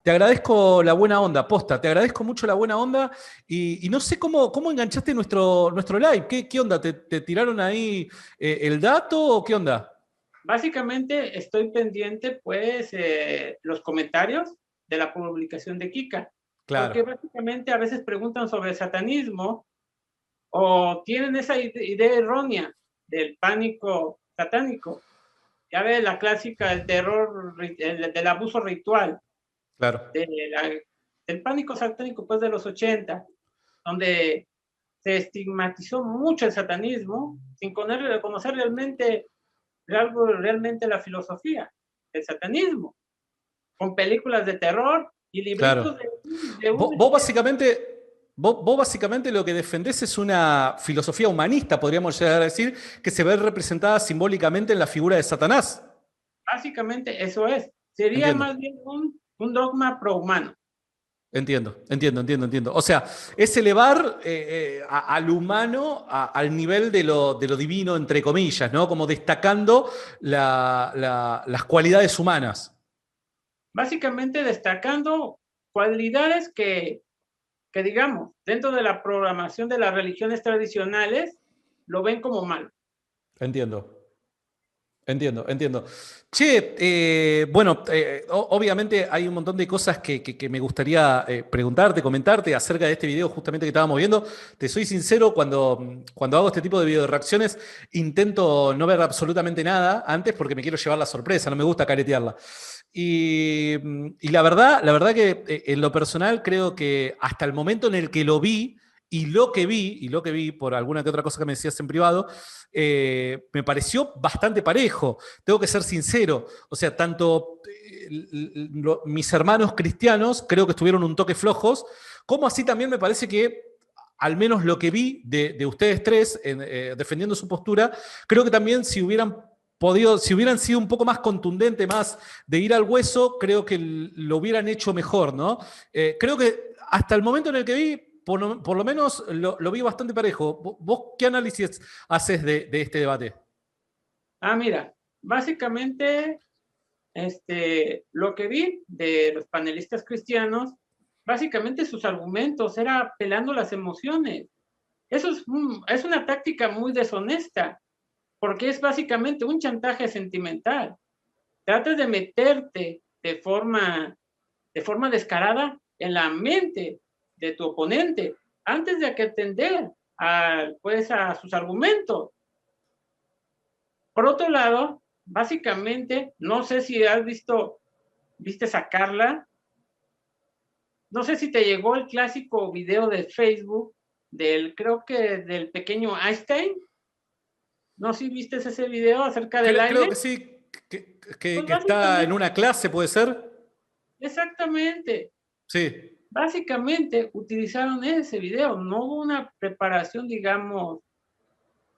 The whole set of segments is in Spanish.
Te agradezco la buena onda, posta, te agradezco mucho la buena onda y no sé cómo enganchaste nuestro live. ¿Qué onda? ¿Te tiraron ahí el dato o qué onda? Básicamente estoy pendiente, pues, los comentarios de la publicación de Kika, Claro, porque básicamente a veces preguntan sobre satanismo o tienen esa idea errónea del pánico satánico. Ya ves la clásica, el terror, del abuso ritual, claro. de del pánico satánico, pues, de los 80, donde se estigmatizó mucho el satanismo sin conocer realmente la filosofía del satanismo, con películas de terror y libritos Claro. Vos, vos básicamente, vos básicamente lo que defendés es una filosofía humanista, podríamos llegar a decir, que se ve representada simbólicamente en la figura de Satanás. básicamente eso es. Sería Entiendo, más bien un dogma prohumano. entiendo. O sea, es elevar al humano al nivel de lo divino, entre comillas, ¿no? Como destacando las cualidades humanas. Básicamente destacando cualidades que, digamos, dentro de la programación de las religiones tradicionales, lo ven como malo. Entiendo. Entiendo. Che, bueno, obviamente hay un montón de cosas que me gustaría preguntarte, comentarte acerca de este video justamente que estábamos viendo. Te soy sincero, cuando hago este tipo de video reacciones, intento no ver absolutamente nada antes porque me quiero llevar la sorpresa, no me gusta caretearla. Y la verdad que en lo personal creo que hasta el momento en el que lo vi, y lo que vi por alguna que otra cosa que me decías en privado, me pareció bastante parejo. Tengo que ser sincero. O sea, tanto mis hermanos cristianos creo que estuvieron un toque flojos, como así también me parece que, al menos lo que vi de ustedes tres defendiendo su postura, creo que también si hubieran sido un poco más contundente, más de ir al hueso, creo que lo hubieran hecho mejor, ¿no? Creo que hasta el momento en el que vi, por lo menos lo vi bastante parejo. ¿Vos qué análisis haces de este debate? Mira, básicamente, lo que vi de los panelistas cristianos, básicamente sus argumentos era apelando las emociones. Eso es una táctica muy deshonesta, porque es básicamente un chantaje sentimental. Tratas de meterte de forma descarada en la mente de tu oponente antes de que atender pues, a sus argumentos. Por otro lado, básicamente, no sé si viste sacarla, no sé si te llegó el clásico video de Facebook creo que del pequeño Einstein. No sé si viste ese video acerca del Creo aire. que sí, que Pues está en básicamente, una clase, ¿puede ser? exactamente. Sí, Básicamente utilizaron ese video, no hubo una preparación, digamos,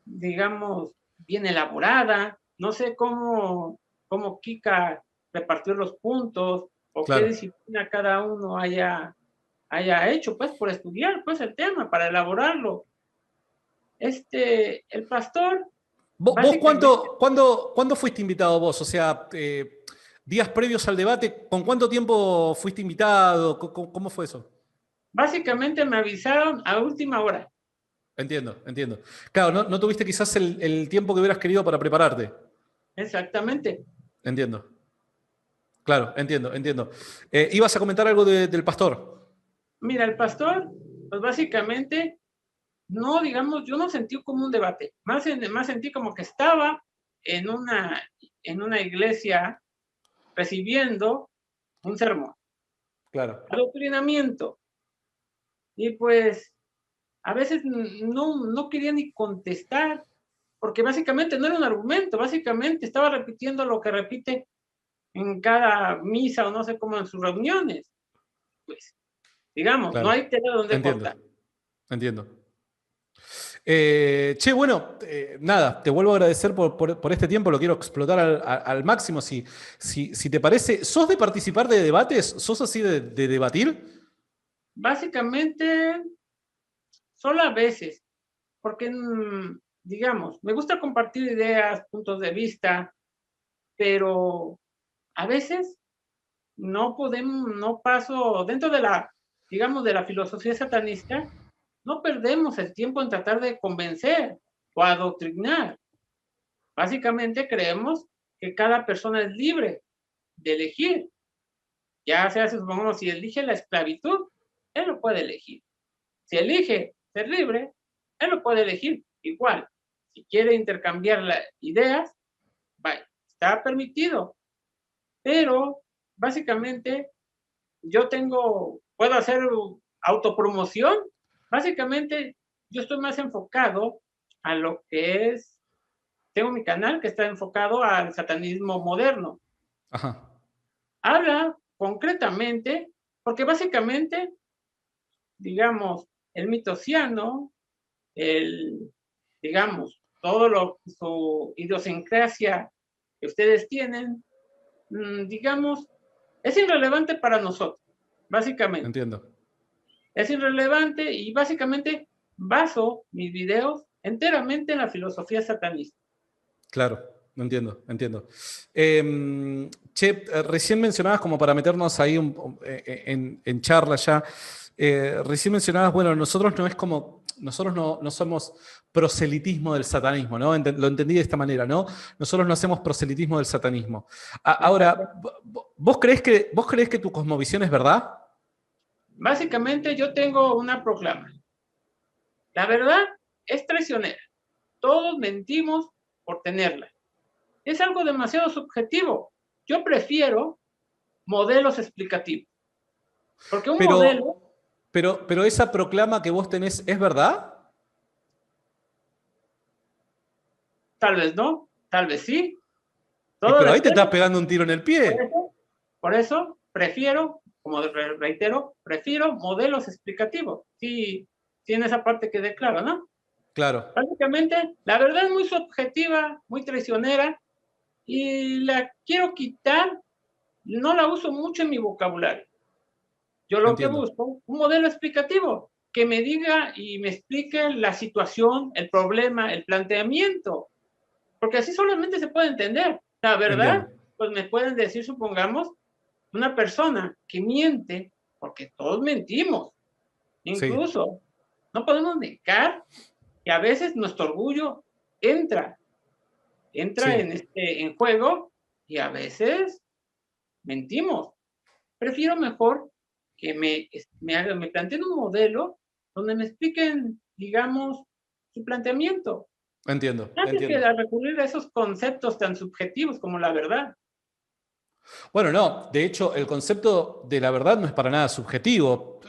bien elaborada. No sé cómo Kika repartió los puntos o qué claro. disciplina cada uno haya hecho, pues, por estudiar, pues, el tema, para elaborarlo. El pastor, ¿Vos básicamente, cuándo fuiste invitado vos? O sea, días previos al debate, ¿con cuánto tiempo fuiste invitado? ¿Cómo fue eso? básicamente me avisaron a última hora. Entiendo. Claro, no tuviste quizás el tiempo que hubieras querido para prepararte. Exactamente. Entiendo. Claro, entiendo. Ibas a comentar algo del pastor. Mira, el pastor, pues básicamente, no, digamos, yo no sentí como un debate, más sentí como que estaba en una, en una iglesia recibiendo un sermón, Claro. adoctrinamiento, y pues a veces no quería ni contestar, porque básicamente no era un argumento, básicamente estaba repitiendo lo que repite en cada misa o no sé cómo en sus reuniones, pues digamos, no Claro, hay tela donde entiendo, cortar. entiendo. Che, bueno, nada, te vuelvo a agradecer por este tiempo, lo quiero explotar al máximo, si te parece. ¿Sos de participar de debates? ¿Sos así de debatir? Básicamente, solo a veces, porque, digamos, me gusta compartir ideas, puntos de vista, pero a veces no podemos, no paso, dentro de la, digamos, de la filosofía satanista, no perdemos el tiempo en tratar de convencer o adoctrinar. Básicamente creemos que cada persona es libre de elegir. Ya sea, supongamos, si elige la esclavitud, él lo puede elegir. Si elige ser libre, él lo puede elegir. Igual, si quiere intercambiar ideas, está permitido. Pero, básicamente, puedo hacer autopromoción. Básicamente, yo estoy más enfocado a lo que es, tengo mi canal que está enfocado al satanismo moderno. Ajá. Habla concretamente, porque básicamente, digamos, el mitociano, digamos, su idiosincrasia que ustedes tienen, digamos, es irrelevante para nosotros, básicamente. Entiendo. Es irrelevante y básicamente baso mis videos enteramente en la filosofía satanista. Claro, entiendo, entiendo. Che, recién mencionabas, como para meternos ahí en charla ya, recién mencionabas, bueno, nosotros no somos proselitismo del satanismo, ¿no? Lo entendí de esta manera, ¿no? Nosotros no hacemos proselitismo del satanismo. Ahora, ¿vos creés que tu cosmovisión es verdad? Básicamente yo tengo una proclama. La verdad es traicionera. Todos mentimos por tenerla. Es algo demasiado subjetivo. Yo prefiero modelos explicativos. Porque un modelo... Pero esa proclama que vos tenés, ¿es verdad? Tal vez no, tal vez sí. Todo Pero ahí te depende. estás pegando un tiro en el pie. Por eso prefiero, como reitero, prefiero modelos explicativos. Sí, en esa parte quede claro, ¿no? Claro. Básicamente, la verdad es muy subjetiva, muy traicionera, y la quiero quitar, no la uso mucho en mi vocabulario. Yo lo que Entiendo. busco, un modelo explicativo, que me diga y me explique la situación, el problema, el planteamiento, porque así solamente se puede entender. La verdad, Entiendo. pues me pueden decir, supongamos, una persona que miente, porque todos mentimos, Sí, incluso no podemos negar que a veces nuestro orgullo entra sí. en juego y a veces mentimos. Prefiero mejor que me planteen un modelo donde me expliquen, digamos, su planteamiento, Entiendo, antes que entiendo. recurrir a esos conceptos tan subjetivos como la verdad. Bueno, no, de hecho, el concepto de la verdad no es para nada subjetivo,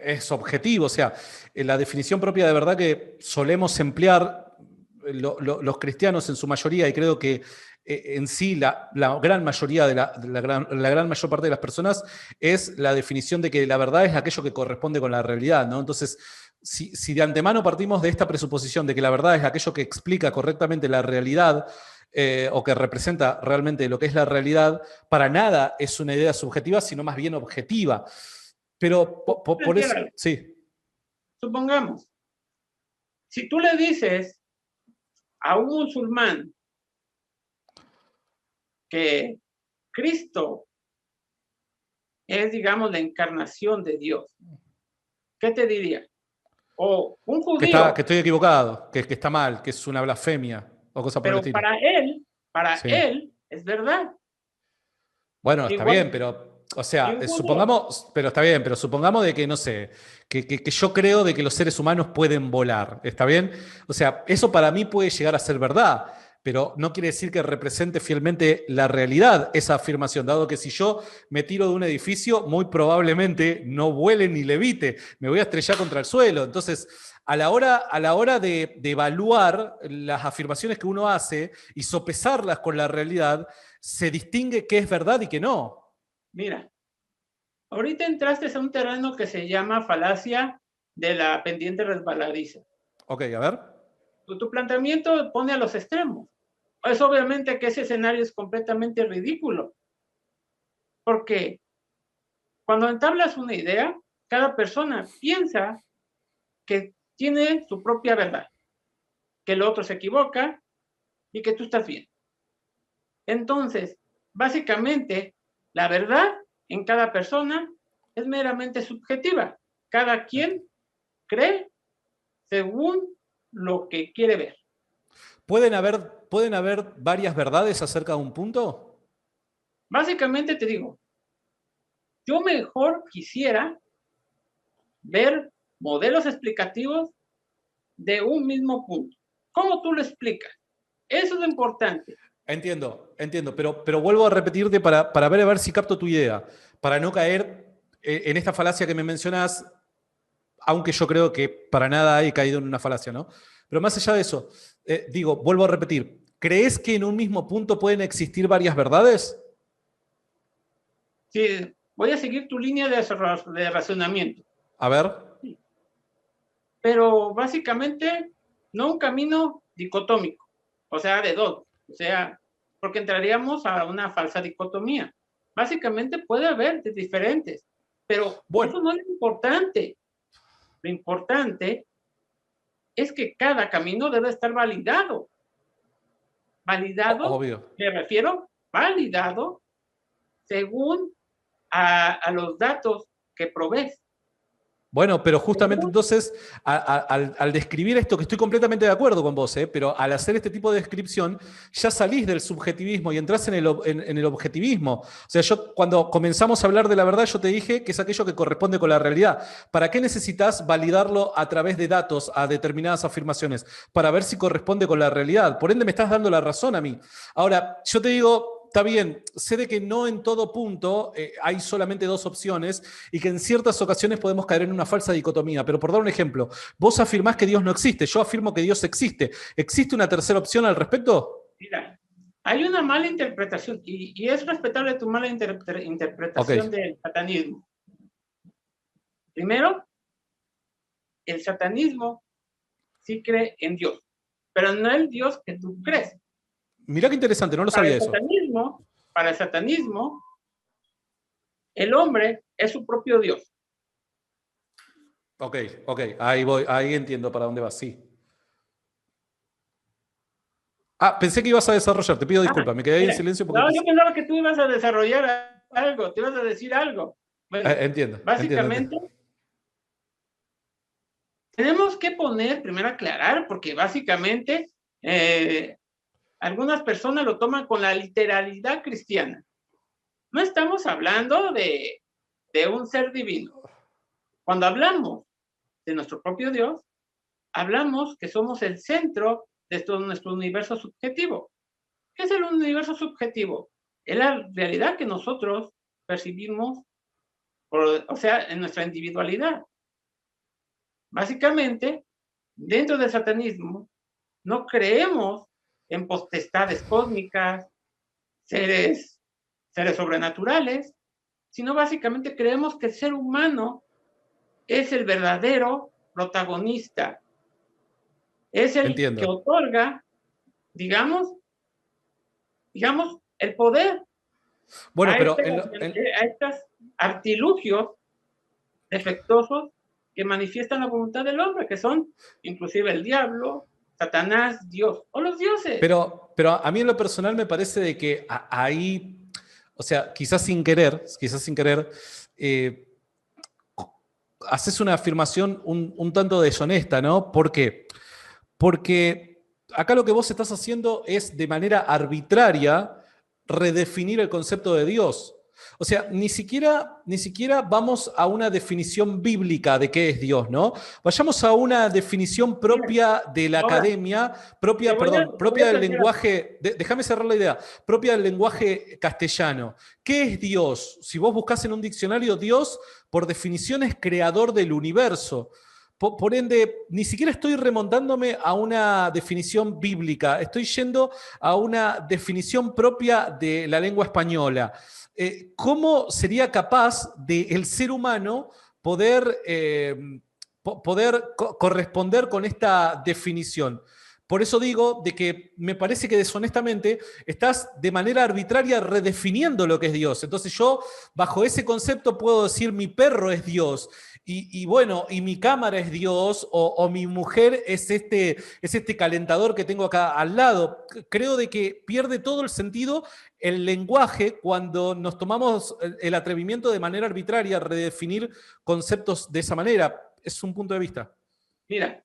es objetivo. O sea, la definición propia de verdad que solemos emplear los cristianos en su mayoría, y creo que en sí la gran mayoría la gran mayor parte de las personas, es la definición de que la verdad es aquello que corresponde con la realidad, ¿no? Entonces, si de antemano partimos de esta presuposición de que la verdad es aquello que explica correctamente la realidad, o que representa realmente lo que es la realidad, para nada es una idea subjetiva, sino más bien objetiva. Pero por eso, sí. Supongamos, si tú le dices a un musulmán que Cristo es, digamos, la encarnación de Dios, ¿qué te diría? O un Que judío, estoy equivocado, que está mal, que es una blasfemia o cosa por el pero estilo. para Sí. él es verdad. Bueno, está Igual, bien, pero, o y sea, un judío, supongamos, pero está bien, pero supongamos de que, no sé, que yo creo de que los seres humanos pueden volar, ¿está bien? O sea, eso para mí puede llegar a ser verdad, pero no quiere decir que represente fielmente la realidad esa afirmación, dado que si yo me tiro de un edificio, muy probablemente no vuele ni levite, me voy a estrellar contra el suelo. Entonces, a la hora de evaluar las afirmaciones que uno hace y sopesarlas con la realidad, se distingue qué es verdad y qué no. mira, ahorita entraste a un terreno que se llama falacia de la pendiente resbaladiza. Ok, a ver. Tu planteamiento pone a los extremos. Es obviamente que ese escenario es completamente ridículo, porque cuando entablas una idea, cada persona piensa que tiene su propia verdad, que el otro se equivoca y que tú estás bien. Entonces, básicamente, la verdad en cada persona es meramente subjetiva. Cada quien cree según lo que quiere ver. ¿Pueden haber varias verdades acerca de un punto? Básicamente te digo, yo mejor quisiera ver modelos explicativos de un mismo punto. ¿Cómo tú lo explicas? Eso es lo importante. Entiendo, pero vuelvo a repetirte para ver a ver si capto tu idea, para no caer en esta falacia que me mencionas, aunque yo creo que para nada he caído en una falacia, ¿no? Pero más allá de eso, vuelvo a repetir, ¿crees que en un mismo punto pueden existir varias verdades? Sí, voy a seguir tu línea de razonamiento. A ver. Pero básicamente no un camino dicotómico, o sea, de dos, o sea, porque entraríamos a una falsa dicotomía. Básicamente puede haber de diferentes, pero Bueno, eso no es lo importante. Lo importante es que cada camino debe estar validado. Validado, obvio. me refiero, validado según a los datos que provees. Bueno, pero justamente entonces, al describir esto, que estoy completamente de acuerdo con vos, pero al hacer este tipo de descripción, ya salís del subjetivismo y entrás en el objetivismo. O sea, yo cuando comenzamos a hablar de la verdad, yo te dije que es aquello que corresponde con la realidad. ¿Para qué necesitas validarlo a través de datos a determinadas afirmaciones? Para ver si corresponde con la realidad. Por ende, me estás dando la razón a mí. Ahora, yo te digo, está bien, sé de que no en todo punto hay solamente dos opciones y que en ciertas ocasiones podemos caer en una falsa dicotomía, pero por dar un ejemplo, vos afirmás que Dios no existe, yo afirmo que Dios existe. ¿Existe una tercera opción al respecto? Mira, hay una mala interpretación y es respetable tu mala interpretación del satanismo. Primero, el satanismo sí cree en Dios, pero no el Dios que tú crees. Mirá qué interesante, no lo sabía eso. Para el satanismo, el hombre es su propio Dios. Ok, ahí voy, ahí entiendo para dónde vas, sí. Pensé que ibas a desarrollar, te pido disculpas, me quedé ahí en silencio porque... No, yo pensaba que tú ibas a desarrollar algo, te ibas a decir algo. Bueno, entiendo. Básicamente, tenemos que primero aclarar, porque básicamente algunas personas lo toman con la literalidad cristiana. No estamos hablando de un ser divino. Cuando hablamos de nuestro propio Dios, hablamos que somos el centro de todo nuestro universo subjetivo. ¿Qué es el universo subjetivo? Es la realidad que nosotros percibimos, o sea, en nuestra individualidad. Básicamente, dentro del satanismo, no creemos en potestades cósmicas, seres sobrenaturales, sino básicamente creemos que el ser humano es el verdadero protagonista. Es el que otorga, digamos, el poder bueno, pero a estos artilugios defectuosos que manifiestan la voluntad del hombre, que son inclusive el diablo, Satanás, Dios o los dioses. Pero a mí en lo personal me parece de que ahí, o sea, quizás sin querer, haces una afirmación un tanto deshonesta, ¿no? ¿Por qué? Porque acá lo que vos estás haciendo es de manera arbitraria redefinir el concepto de Dios. O sea, ni siquiera vamos a una definición bíblica de qué es Dios, ¿no? Vayamos a una definición propia de la academia, propia del lenguaje, déjame cerrar la idea, propia del lenguaje castellano. ¿Qué es Dios? Si vos buscás en un diccionario, Dios, por definición, es creador del universo. Por ende, ni siquiera estoy remontándome a una definición bíblica, estoy yendo a una definición propia de la lengua española. ¿Cómo sería capaz del ser humano poder corresponder con esta definición? por eso digo de que me parece que deshonestamente estás de manera arbitraria redefiniendo lo que es Dios. Entonces yo, bajo ese concepto, puedo decir mi perro es Dios. Y bueno, y mi cámara es Dios, o mi mujer es este calentador que tengo acá al lado. Creo de que pierde todo el sentido el lenguaje cuando nos tomamos el atrevimiento de manera arbitraria a redefinir conceptos de esa manera. Es un punto de vista. Mira,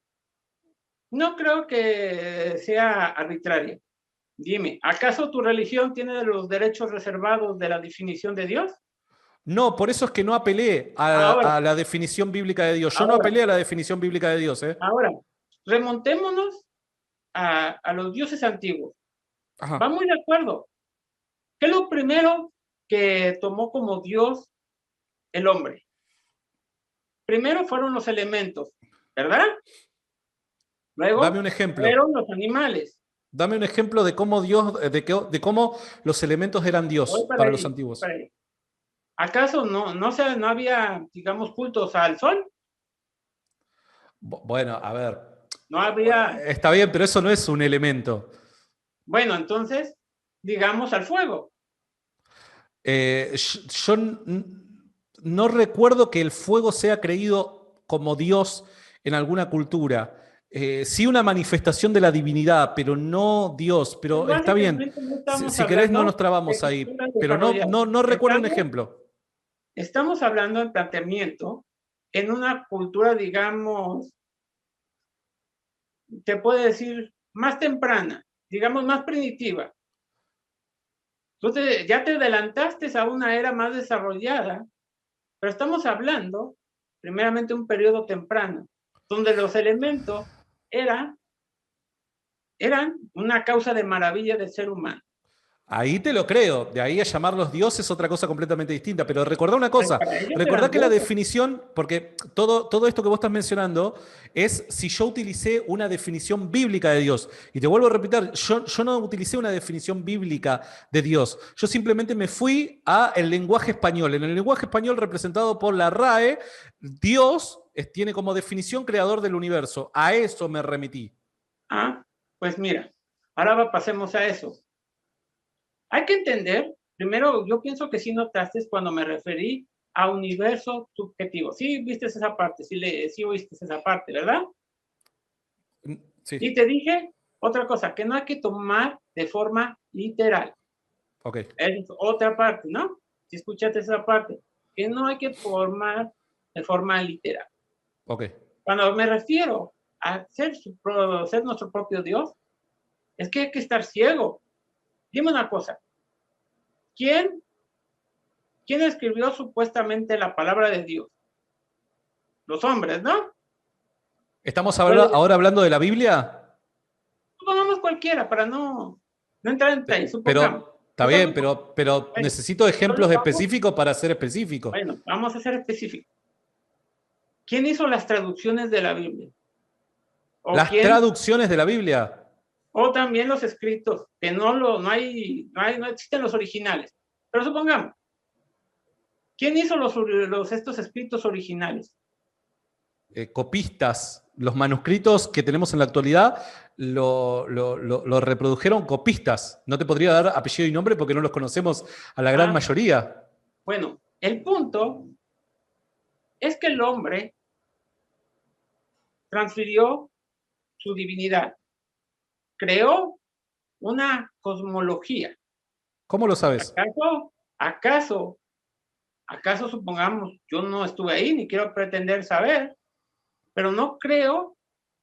no creo que sea arbitraria. Dime, ¿acaso tu religión tiene los derechos reservados de la definición de Dios? No, por eso es que no apelé Ahora, a la definición bíblica de Dios. Yo no ahora, apelé a la definición bíblica de Dios, ¿eh? ahora, remontémonos a los dioses antiguos. Ajá. Vamos de acuerdo. ¿Qué es lo primero que tomó como Dios el hombre? Primero fueron los elementos, ¿verdad? Dame Luego un ejemplo. fueron los animales. Dame un ejemplo de cómo Dios, de cómo los elementos eran Voy Dios para para los ahí, voy antiguos. para ahí. ¿Acaso no había, digamos, cultos al sol? Bueno, a ver. No había, Está bien, pero eso no es un elemento. bueno, entonces, digamos, al fuego. Yo no recuerdo que el fuego sea creído como Dios en alguna cultura. Sí una manifestación de la divinidad, pero no Dios. Pues Pero está bien. básicamente no Si, estamos si querés no hablando nos trabamos de ahí. culturas Pero no, desarrolladas. no recuerdo un ejemplo. Estamos hablando de planteamiento en una cultura, digamos, te puedo decir, más temprana, digamos, más primitiva. Entonces, ya te adelantaste a una era más desarrollada, pero estamos hablando, primeramente, un periodo temprano, donde los elementos eran una causa de maravilla del ser humano. Ahí te lo creo, de ahí a llamarlos dioses es otra cosa completamente distinta, pero recordá una Pues cosa, para ellos recordá eran que la dioses. definición, porque todo esto que vos estás mencionando es si yo utilicé una definición bíblica de Dios, y te vuelvo a repetir, yo no utilicé una definición bíblica de Dios, yo simplemente me fui a el lenguaje español, en el lenguaje español representado por la RAE, Dios tiene como definición creador del universo, a eso me remití. Ah, pues mira, ahora pasemos a eso. Hay que entender, primero, yo pienso que sí notaste cuando me referí a universo subjetivo. Sí viste esa parte, sí oíste esa parte, ¿verdad? Sí, Y te dije otra cosa, que no hay que tomar de forma literal. ok, Es otra parte, ¿no? Si escuchaste esa parte, que no hay que formar de forma literal. ok. Cuando me refiero a ser nuestro propio Dios, es que hay que estar ciego. Dime una cosa, ¿quién escribió supuestamente la palabra de Dios? Los hombres, ¿no? ¿Estamos Puede, ahora hablando de la Biblia? supongamos cualquiera para no entrar en detalle, supongamos. Pero está bien, pero Bueno, necesito ejemplos específicos para ser específico. bueno, vamos a ser específicos. ¿Quién hizo las traducciones de la Biblia? ¿O Las quién? traducciones de la Biblia. O también los escritos, que no existen los originales. Pero supongamos, ¿quién hizo estos escritos originales? Copistas, los manuscritos que tenemos en la actualidad lo reprodujeron copistas. No te podría dar apellido y nombre porque no los conocemos a la gran mayoría. Bueno, el punto es que el hombre transfirió su divinidad, creó una cosmología. ¿Cómo lo sabes? ¿Acaso supongamos, yo no estuve ahí ni quiero pretender saber, pero no creo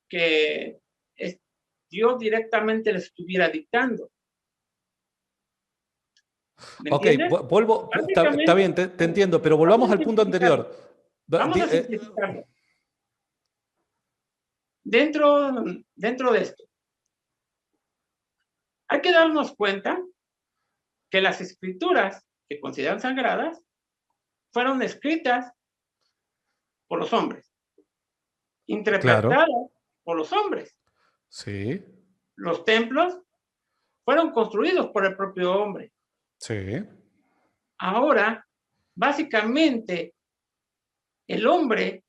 que Dios directamente les estuviera dictando? ¿Me Ok, entiendes? vuelvo, está bien, te entiendo, pero volvamos al punto anterior. Vamos a simplificarlo. Dentro de esto, hay que darnos cuenta que las escrituras que consideran sagradas fueron escritas por los hombres, Claro, interpretadas por los hombres. sí, Los templos fueron construidos por el propio hombre. sí. Ahora, básicamente, el hombre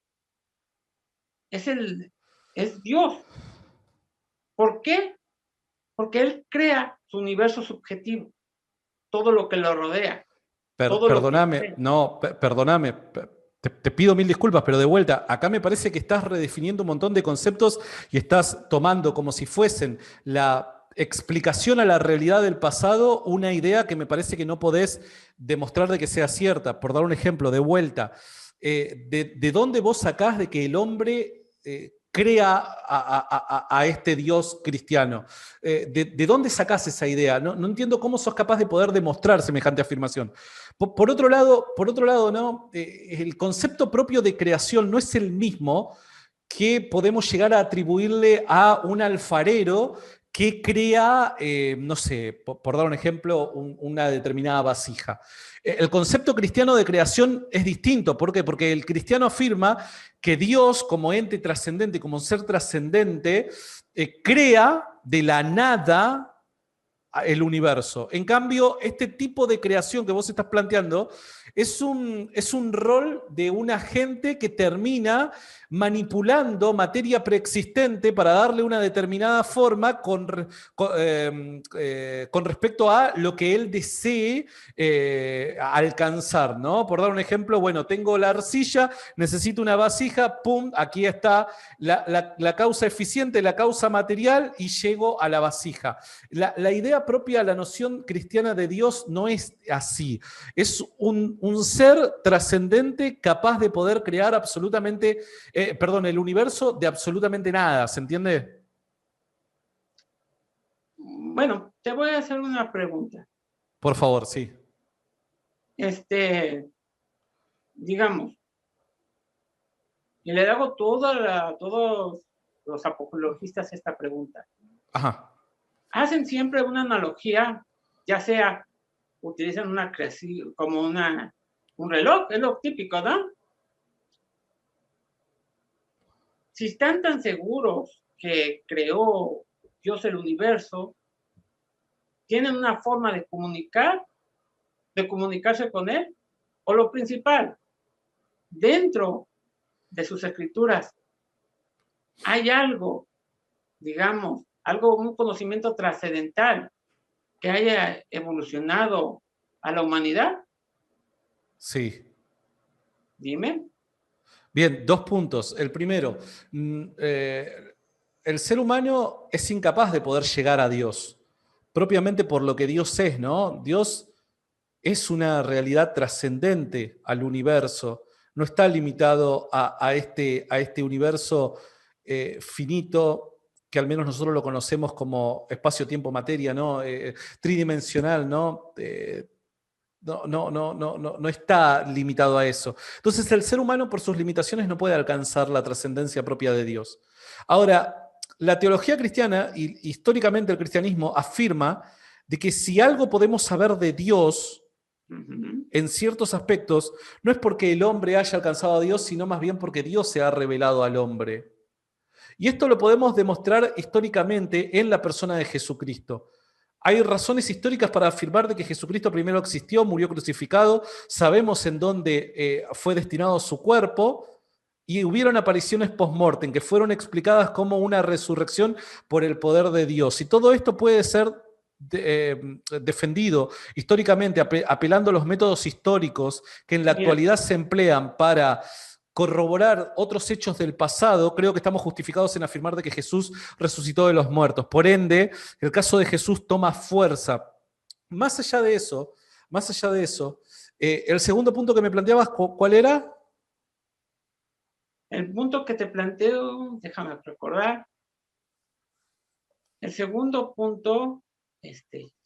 es Dios. ¿Por qué? Porque él crea su universo subjetivo, todo lo que lo rodea, todo lo que Perdóname, cree. no, perdóname, te pido mil disculpas, pero de vuelta, acá me parece que estás redefiniendo un montón de conceptos y estás tomando como si fuesen la explicación a la realidad del pasado una idea que me parece que no podés demostrar de que sea cierta. Por dar un ejemplo, de vuelta, ¿de dónde vos sacás de que el hombre crea a este Dios cristiano? ¿De dónde sacás esa idea? No entiendo cómo sos capaz de poder demostrar semejante afirmación. Por otro lado, ¿no? El concepto propio de creación no es el mismo que podemos llegar a atribuirle a un alfarero que crea, no sé, por dar un ejemplo, una determinada vasija. El concepto cristiano de creación es distinto. ¿Por qué? Porque el cristiano afirma que Dios, como ente trascendente, como ser trascendente, crea de la nada el universo. En cambio, este tipo de creación que vos estás planteando es un rol de un agente que termina manipulando materia preexistente para darle una determinada forma con respecto a lo que él desee alcanzar, ¿no? Por dar un ejemplo, bueno, tengo la arcilla, necesito una vasija, pum, aquí está la causa eficiente, la causa material y llego a la vasija. La idea propia, la noción cristiana de Dios no es así. Es un ser trascendente capaz de poder crear absolutamente, el universo de absolutamente nada, ¿se entiende? Bueno, te voy a hacer una pregunta. Por favor, sí. Digamos, y le hago todos los apologistas esta pregunta. Ajá. Hacen siempre una analogía, ya sea utilizan una creación como un reloj, es lo típico, ¿no? Si están tan seguros que creó Dios el universo, tienen una forma de comunicarse con él, o lo principal, dentro de sus escrituras hay algo, digamos, un conocimiento trascendental que haya evolucionado a la humanidad. Sí. Dime. Bien, 2 puntos. El primero, el ser humano es incapaz de poder llegar a Dios, propiamente por lo que Dios es, ¿no? Dios es una realidad trascendente al universo, no está limitado a este universo finito, que al menos nosotros lo conocemos como espacio-tiempo-materia, ¿no? Tridimensional, ¿no? No está limitado a eso. Entonces el ser humano por sus limitaciones no puede alcanzar la trascendencia propia de Dios. Ahora, la teología cristiana y históricamente el cristianismo afirma de que si algo podemos saber de Dios en ciertos aspectos, no es porque el hombre haya alcanzado a Dios, sino más bien porque Dios se ha revelado al hombre. Y esto lo podemos demostrar históricamente en la persona de Jesucristo. Hay razones históricas para afirmar de que Jesucristo primero existió, murió crucificado, sabemos en dónde fue destinado su cuerpo, y hubieron apariciones post-mortem que fueron explicadas como una resurrección por el poder de Dios. Y todo esto puede ser defendido históricamente, apelando a los métodos históricos que en la actualidad se emplean para corroborar otros hechos del pasado. Creo que estamos justificados en afirmar de que Jesús resucitó de los muertos. Por ende, el caso de Jesús toma fuerza. Más allá de eso, el segundo punto que me planteabas, ¿cuál era? El punto que te planteo, déjame recordar. El segundo punto,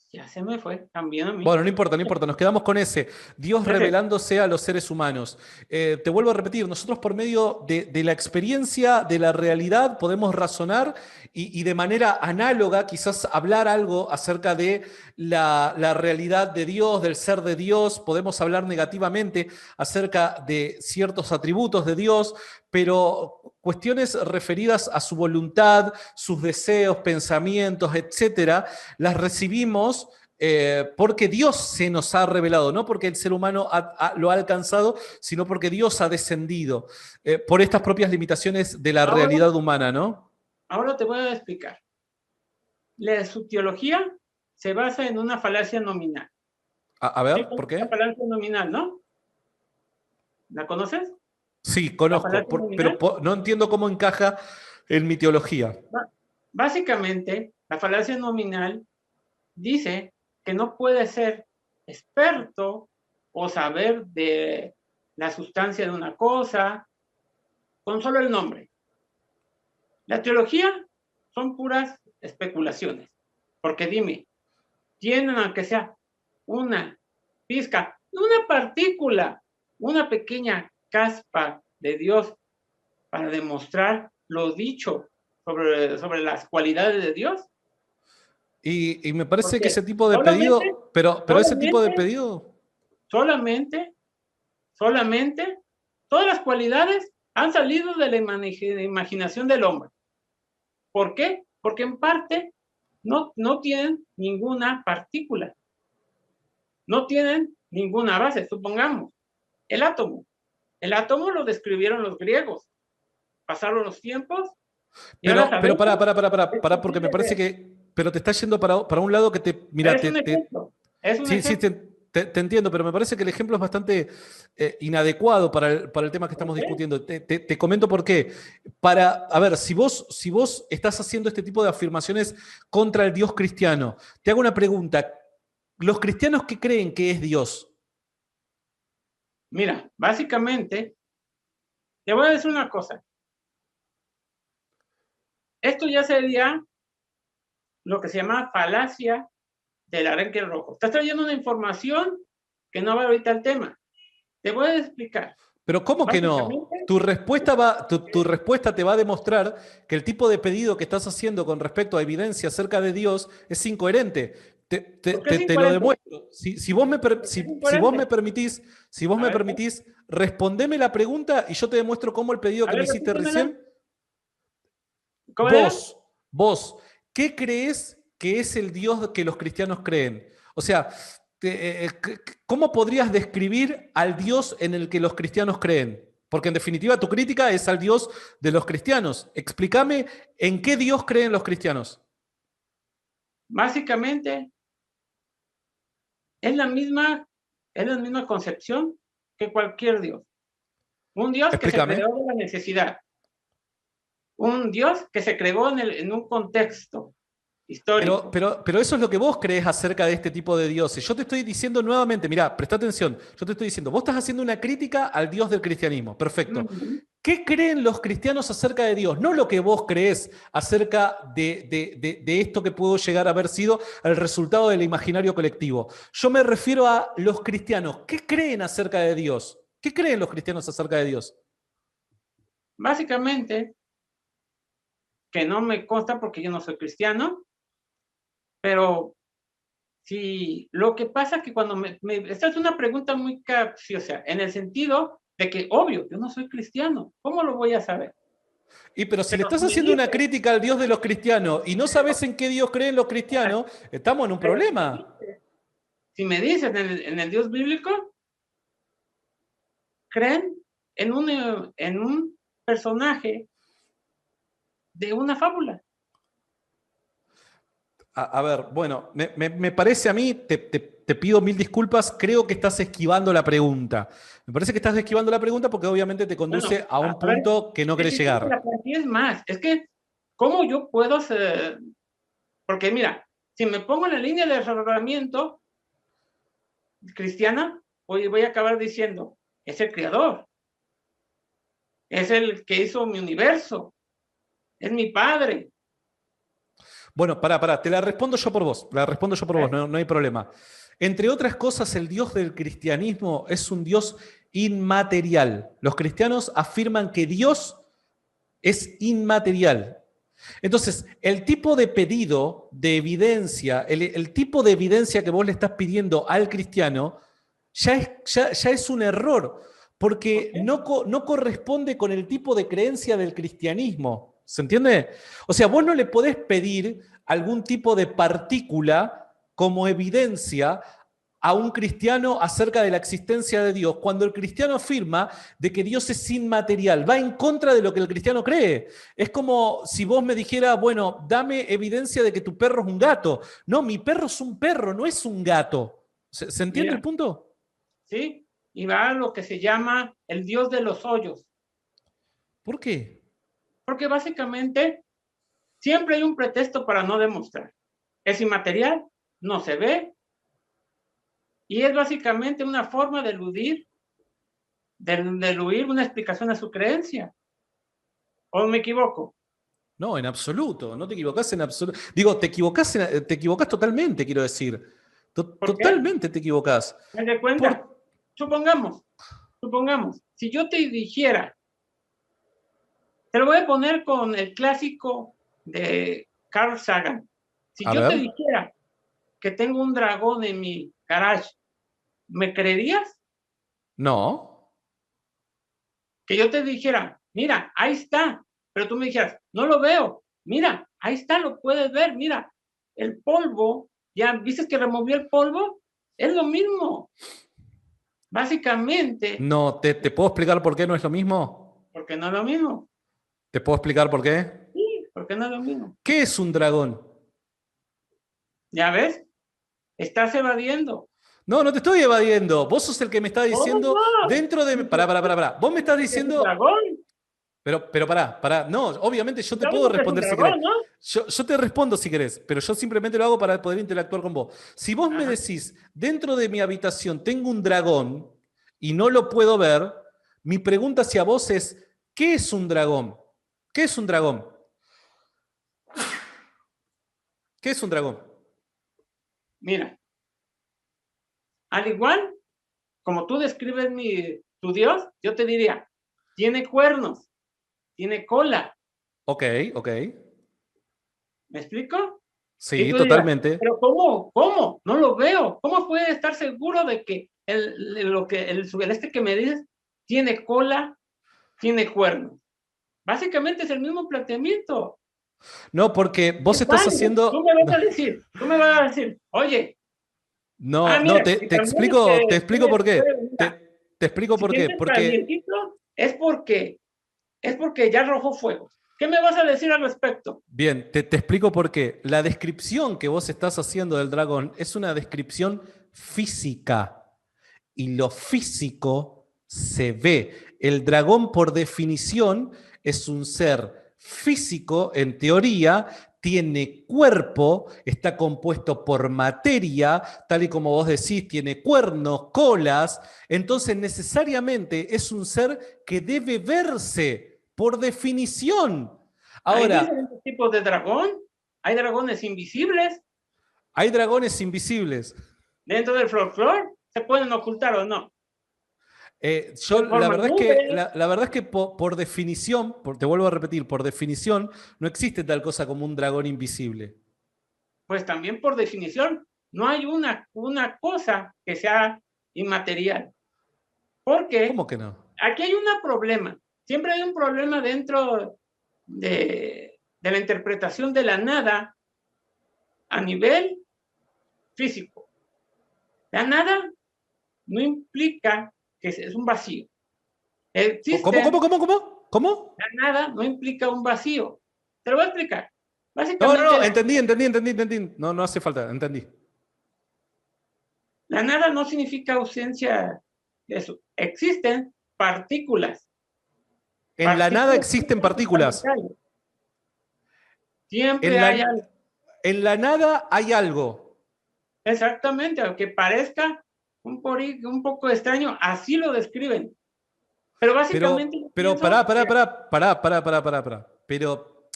ya se me fue, también a mí. Bueno, no importa, nos quedamos con ese. Dios revelándose a los seres humanos. Te vuelvo a repetir, nosotros por medio de la experiencia, de la realidad, podemos razonar y de manera análoga quizás hablar algo acerca de la realidad de Dios, del ser de Dios. Podemos hablar negativamente acerca de ciertos atributos de Dios, pero cuestiones referidas a su voluntad, sus deseos, pensamientos, etcétera, las recibimos porque Dios se nos ha revelado, no porque el ser humano lo ha alcanzado, sino porque Dios ha descendido por estas propias limitaciones de la realidad humana, ¿no? Ahora te voy a explicar. su teología se basa en una falacia nominal. A ver, ¿por qué? La falacia nominal, ¿no? ¿La conoces? Sí, La conozco, falacia pero nominal. no entiendo cómo encaja en mi teología. Básicamente, la falacia nominal dice que no puede ser experto o saber de la sustancia de una cosa con solo el nombre. La teología son puras especulaciones, porque dime, tienen aunque sea una pizca, una partícula, una pequeña caspa de Dios para demostrar lo dicho sobre las cualidades de Dios. Y me parece que ese Porque tipo de solamente, pedido, pero ese tipo de solamente, pedido, solamente, solamente, todas las cualidades han salido de la imaginación del hombre. ¿Por qué? Porque en parte no tienen ninguna partícula, no tienen ninguna base. Supongamos, el átomo. El átomo lo describieron los griegos. Pasaron los tiempos y ahora pero sabemos que es porque me posible parece ver. que, pero te está yendo para un lado que te, mira, Es un ejemplo. Es un sí, sí, ejemplo. te entiendo, pero me parece que el ejemplo es bastante inadecuado para el tema que ¿Por estamos qué? discutiendo. Te comento por qué. A ver, si vos estás haciendo este tipo de afirmaciones contra el Dios cristiano, te hago una pregunta. ¿Los cristianos qué creen que es Dios? Mira, básicamente, te voy a decir una cosa. Esto ya sería lo que se llama falacia del arenque rojo. Estás trayendo una información que no va ahorita al tema. Te voy a explicar. Pero ¿cómo que no? Básicamente, Tu respuesta te va a demostrar que el tipo de pedido que estás haciendo con respecto a evidencia acerca de Dios es incoherente. ¿por qué es Te lo incoherente? demuestro. Si vos me, ¿Por qué es si vos me incoherente? permitís, si vos A me ver, pues, permitís, respondeme la pregunta y yo te demuestro cómo el pedido a que ver, me hiciste repítemela. recién, ¿Cómo era? vos, ¿qué crees que es el Dios que los cristianos creen? O sea, ¿cómo podrías describir al Dios en el que los cristianos creen? Porque en definitiva tu crítica es al Dios de los cristianos. Explícame en qué Dios creen los cristianos. Básicamente, es la misma, es la misma concepción que cualquier Dios. Un Dios que se Explícame. creó de la necesidad. Un Dios que se creó en un contexto histórico. Pero eso es lo que vos crees acerca de este tipo de dioses. Yo te estoy diciendo nuevamente, mirá, presta atención, yo te estoy diciendo, vos estás haciendo una crítica al Dios del cristianismo. Perfecto. Uh-huh. ¿Qué creen los cristianos acerca de Dios? No lo que vos crees acerca de esto que pudo llegar a haber sido el resultado del imaginario colectivo. Yo me refiero a los cristianos. ¿Qué creen acerca de Dios? ¿Qué creen los cristianos acerca de Dios? Básicamente, que no me consta porque yo no soy cristiano, pero sí, lo que pasa es que cuando esta es una pregunta muy capciosa, en el sentido de que, obvio, yo no soy cristiano, ¿cómo lo voy a saber? Y pero si le Pero estás si me haciendo una dices, crítica al Dios de los cristianos y no sabes en qué Dios creen los cristianos, estamos en un pero problema. si me dices en el Dios bíblico, creen en un personaje de una fábula. A ver, bueno, me parece a mí, te pido mil disculpas, creo que estás esquivando la pregunta. Me parece que estás esquivando la pregunta porque obviamente te Bueno, conduce a un a ver, punto que no querés necesito que llegar. la plantees más. Es que, ¿cómo yo puedo ser? Porque mira, si me pongo en la línea de razonamiento cristiana, voy a acabar diciendo, es el creador, es el que hizo mi universo, es mi padre. Bueno, pará, te la respondo yo por vos, no hay problema. Entre otras cosas, el Dios del cristianismo es un Dios inmaterial. Los cristianos afirman que Dios es inmaterial. Entonces, el tipo de pedido de evidencia, el tipo de evidencia que vos le estás pidiendo al cristiano, ya es un error, porque ¿Okay? no corresponde con el tipo de creencia del cristianismo. ¿Se entiende? O sea, vos no le podés pedir algún tipo de partícula como evidencia a un cristiano acerca de la existencia de Dios cuando el cristiano afirma de que Dios es inmaterial? Va en contra de lo que el cristiano cree. Es como si vos me dijeras, bueno, dame evidencia de que tu perro es un gato. No, mi perro es un perro, no es un gato. ¿Se entiende el Mira, punto? ¿sí? Y va a lo que se llama el Dios de los hoyos. ¿Por qué? Porque básicamente siempre hay un pretexto para no demostrar. Es inmaterial, no se ve, y es básicamente una forma de eludir una explicación a su creencia. ¿O me equivoco? No, en absoluto, no te equivocás en absoluto. Digo, te equivocás totalmente, quiero decir. ¿Por qué? Totalmente te equivocás. ¿Me das cuenta? Por... Supongamos, si yo te dijera, te lo voy a poner con el clásico de Carl Sagan. Si A yo te ver, dijera que tengo un dragón en mi garage, ¿me creerías? no. Que yo te dijera, mira, ahí está, pero tú me dijeras, no lo veo, mira, ahí está, lo puedes ver, mira, el polvo, ya viste que removió el polvo, es lo mismo, básicamente, No, ¿te puedo explicar por qué no es lo mismo? porque no es lo mismo, ¿Te puedo explicar por qué? sí, porque no es lo mismo, ¿Qué es un dragón? ya ves, estás evadiendo. No, no te estoy evadiendo. Vos sos el que me está Oh, diciendo no, dentro de... Pará. Vos me estás es un diciendo... dragón, Pero pará. No, obviamente yo te puedo sabemos que es un responder si querés. dragón, ¿no? Yo te respondo si querés, pero yo simplemente lo hago para poder interactuar con vos. Si vos me Ajá. decís, dentro de mi habitación tengo un dragón y no lo puedo ver, mi pregunta hacia vos es, ¿qué es un dragón? ¿Qué es un dragón? ¿Qué es un dragón? Mira, al igual como tú describes tu Dios, yo te diría, tiene cuernos, tiene cola. Ok. ¿Me explico? Y Sí, tú dirás, totalmente. pero ¿cómo? ¿Cómo? No lo veo. ¿Cómo puede estar seguro de que el celeste que me dices tiene cola, tiene cuernos? Básicamente es el mismo planteamiento. No, porque vos Es estás válido. haciendo... Tú me vas a decir, oye, No, mira, y te también explico por qué. Te explico si por qué. sientes Porque calientito, es porque ya arrojó fuego. ¿Qué me vas a decir al respecto? bien, te explico por qué. La descripción que vos estás haciendo del dragón es una descripción física y lo físico se ve. El dragón, por definición, es un ser físico, en teoría, tiene cuerpo, está compuesto por materia, tal y como vos decís, tiene cuernos, colas, entonces necesariamente es un ser que debe verse, por definición. Hay Ahora, diferentes tipos de dragón. Hay dragones invisibles hay dragones invisibles. dentro del folclore. Se pueden ocultar o no. Yo, la Forman verdad es que, nubes. la verdad es que por definición, te vuelvo a repetir, por definición, no existe tal cosa como un dragón invisible. Pues también por definición, no hay una cosa que sea inmaterial. Porque ¿Cómo que no? aquí hay un problema. Siempre hay un problema dentro de la interpretación de la nada a nivel físico. La nada no implica que es un vacío. ¿Cómo, Existen, cómo, cómo, cómo? ¿Cómo? la nada no implica un vacío. Te lo voy a explicar. No, Básicamente, entendí. No, no hace falta, entendí. la nada no significa ausencia de eso. Existen partículas, En la nada partículas existen partículas. siempre En hay la, algo. en la nada hay algo. Exactamente, aunque parezca un poco extraño, así lo describen. Pero básicamente yo Pero pienso que pará. Pero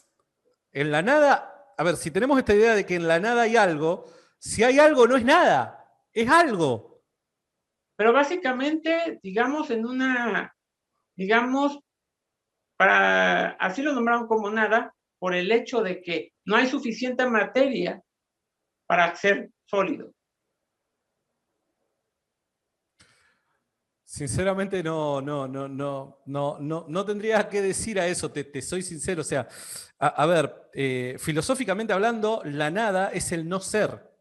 en la nada, a ver, si tenemos esta idea de que en la nada hay algo, si hay algo no es nada, es algo. pero básicamente, digamos, así lo nombraron como nada, por el hecho de que no hay suficiente materia para ser sólido. Sinceramente no tendría que decir a eso, te soy sincero. O sea, a ver, filosóficamente hablando, la nada es el no ser.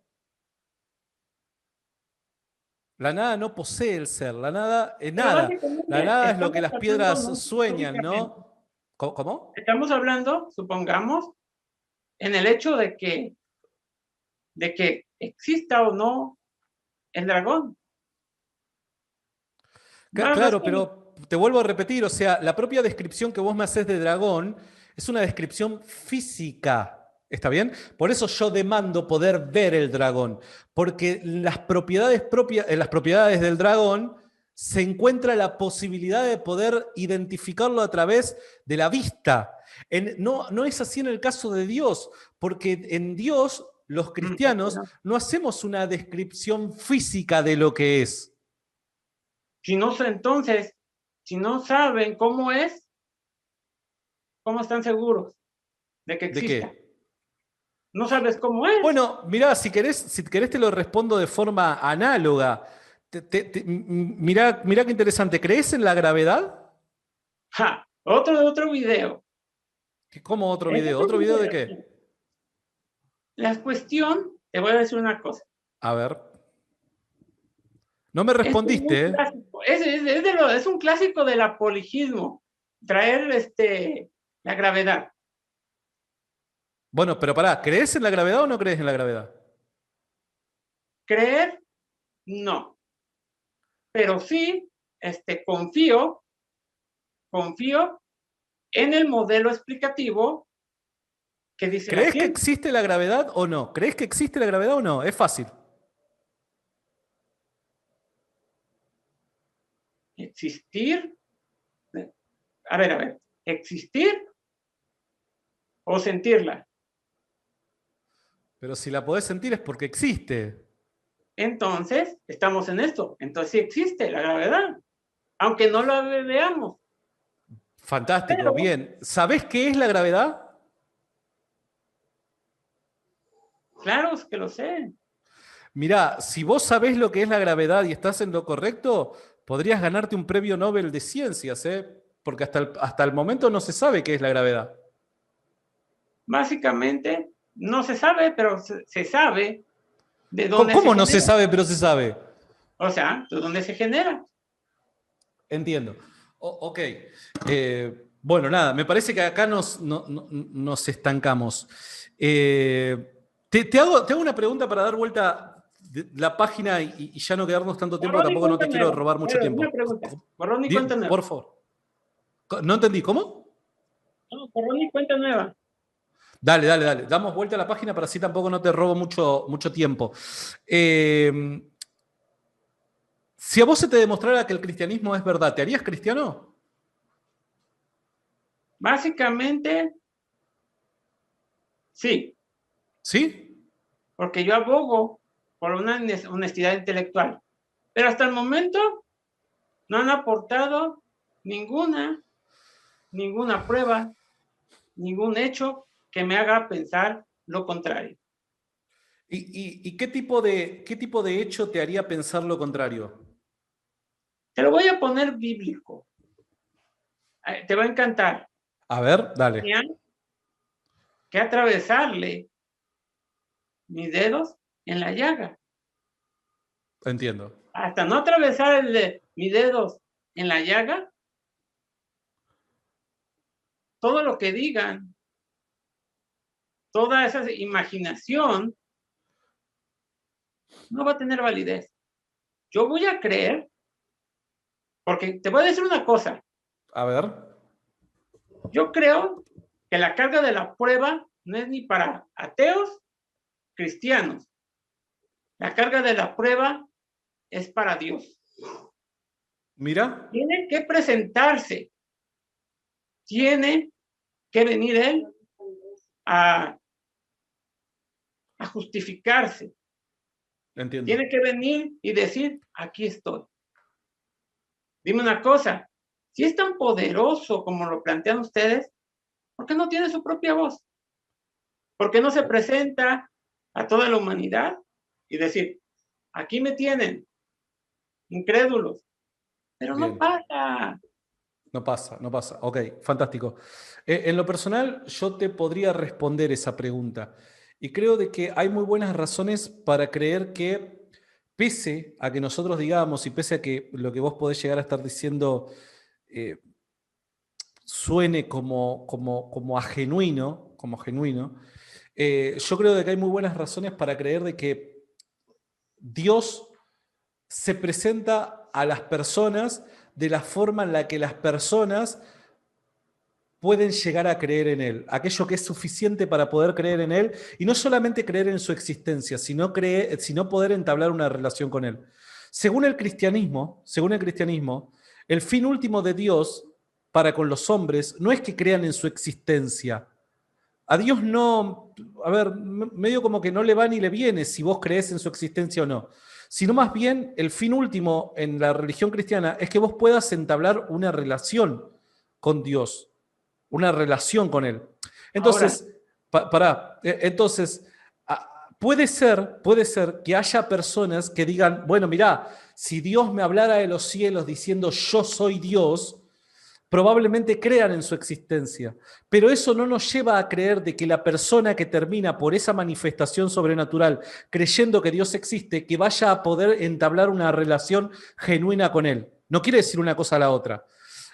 La nada no posee el ser, la nada es Pero nada. La básicamente nada es lo que estamos las hablando, piedras ¿no? sueñan, Históricamente. ¿no? ¿Cómo? Estamos hablando, supongamos, en el hecho de que exista o no el dragón. Nada más Claro, que pero te vuelvo a repetir, o sea, la propia descripción que vos me haces de dragón es una descripción física. ¿Está bien? Por eso yo demando poder ver el dragón, porque en las propiedades del dragón se encuentra la posibilidad de poder identificarlo a través de la vista. No es así en el caso de Dios, porque en Dios los cristianos no hacemos una descripción física de lo que es. si no, entonces, si no saben cómo es, ¿cómo están seguros de que ¿De exista? qué? No sabes cómo es. Bueno, mirá, si querés te lo respondo de forma análoga. Mirá qué interesante. ¿Crees en la gravedad? ¡Ja! Otro video. ¿Cómo otro Es video? otro ¿Otro video de video. qué? La cuestión, te voy a decir una cosa. A ver. No me Es un respondiste, ¿eh? clásico. Es un clásico del apoligismo. Traer la gravedad. Bueno, pero pará, ¿crees en la gravedad o no crees en la gravedad? Creer, no. Pero sí, confío en el modelo explicativo que dice la ¿Crees que ciencia. existe la gravedad o no? ¿Crees que existe la gravedad o no? Es fácil. Existir, a ver, existir o sentirla. Pero si la podés sentir es porque existe. Entonces, estamos en esto. Entonces sí existe la gravedad, aunque no la veamos. Fantástico, Pero, bien. ¿Sabés qué es la gravedad? claro es que lo sé. Mirá, si vos sabés lo que es la gravedad y estás en lo correcto, podrías ganarte un premio Nobel de ciencias, ¿eh? Porque hasta el momento no se sabe qué es la gravedad. Básicamente, no se sabe, pero se sabe de ¿Cómo, dónde se cómo no se genera. sabe, pero se sabe? O sea, de dónde se genera. Entiendo. Ok. Bueno, nada, me parece que acá nos estancamos. Te hago una pregunta para dar vuelta la página y ya no quedarnos tanto tiempo, Borrón y tampoco no cuenta te quiero nueva. robar mucho Una tiempo. pregunta. Borrón y cuenta nueva. Por favor. No entendí, ¿cómo? No, borrón y cuenta nueva. Dale, dale, dale. Damos vuelta a la página para así tampoco no te robo mucho tiempo. Si a vos se te demostrara que el cristianismo es verdad, ¿te harías cristiano? Básicamente, sí, ¿Sí? porque yo abogo por una honestidad intelectual. Pero hasta el momento no han aportado ninguna prueba, ningún hecho que me haga pensar lo contrario. ¿Y qué tipo de hecho te haría pensar lo contrario? Te lo voy a poner bíblico. Te va a encantar. A ver, dale. Tenían que atravesarle mis dedos en la llaga. Entiendo. Hasta no atravesar mis dedos en la llaga, todo lo que digan, toda esa imaginación, no va a tener validez. Yo voy a creer, porque te voy a decir una cosa. A ver. Yo creo que la carga de la prueba no es ni para ateos, cristianos. La carga de la prueba es para Dios. Mira. Tiene que presentarse, tiene que venir Él a justificarse. Entiendo. Tiene que venir y decir, aquí estoy. Dime una cosa, si es tan poderoso como lo plantean ustedes, ¿por qué no tiene su propia voz? ¿Por qué no se presenta a toda la humanidad y decir, aquí me tienen, incrédulos? Pero Bien. no pasa. No pasa, no pasa. Ok, fantástico. En lo personal, yo te podría responder esa pregunta. Y creo de que hay muy buenas razones para creer que pese a que nosotros digamos y pese a que lo que vos podés llegar a estar diciendo eh, suene como genuino, yo creo de que hay muy buenas razones para creer de que Dios se presenta a las personas de la forma en la que las personas pueden llegar a creer en Él, aquello que es suficiente para poder creer en Él, y no solamente creer en su existencia, sino poder entablar una relación con Él. Según el cristianismo, el fin último de Dios para con los hombres no es que crean en su existencia. A Dios no, a ver, medio como que no le va ni le viene si vos crees en su existencia o no, sino más bien el fin último en la religión cristiana es que vos puedas entablar una relación con Dios, una relación con Él. Ahora, Entonces, entonces, puede ser que haya personas que digan, bueno, mirá, si Dios me hablara de los cielos diciendo yo soy Dios, probablemente crean en su existencia, pero eso no nos lleva a creer de que la persona que termina por esa manifestación sobrenatural creyendo que Dios existe, que vaya a poder entablar una relación genuina con Él. No quiere decir una cosa a la otra.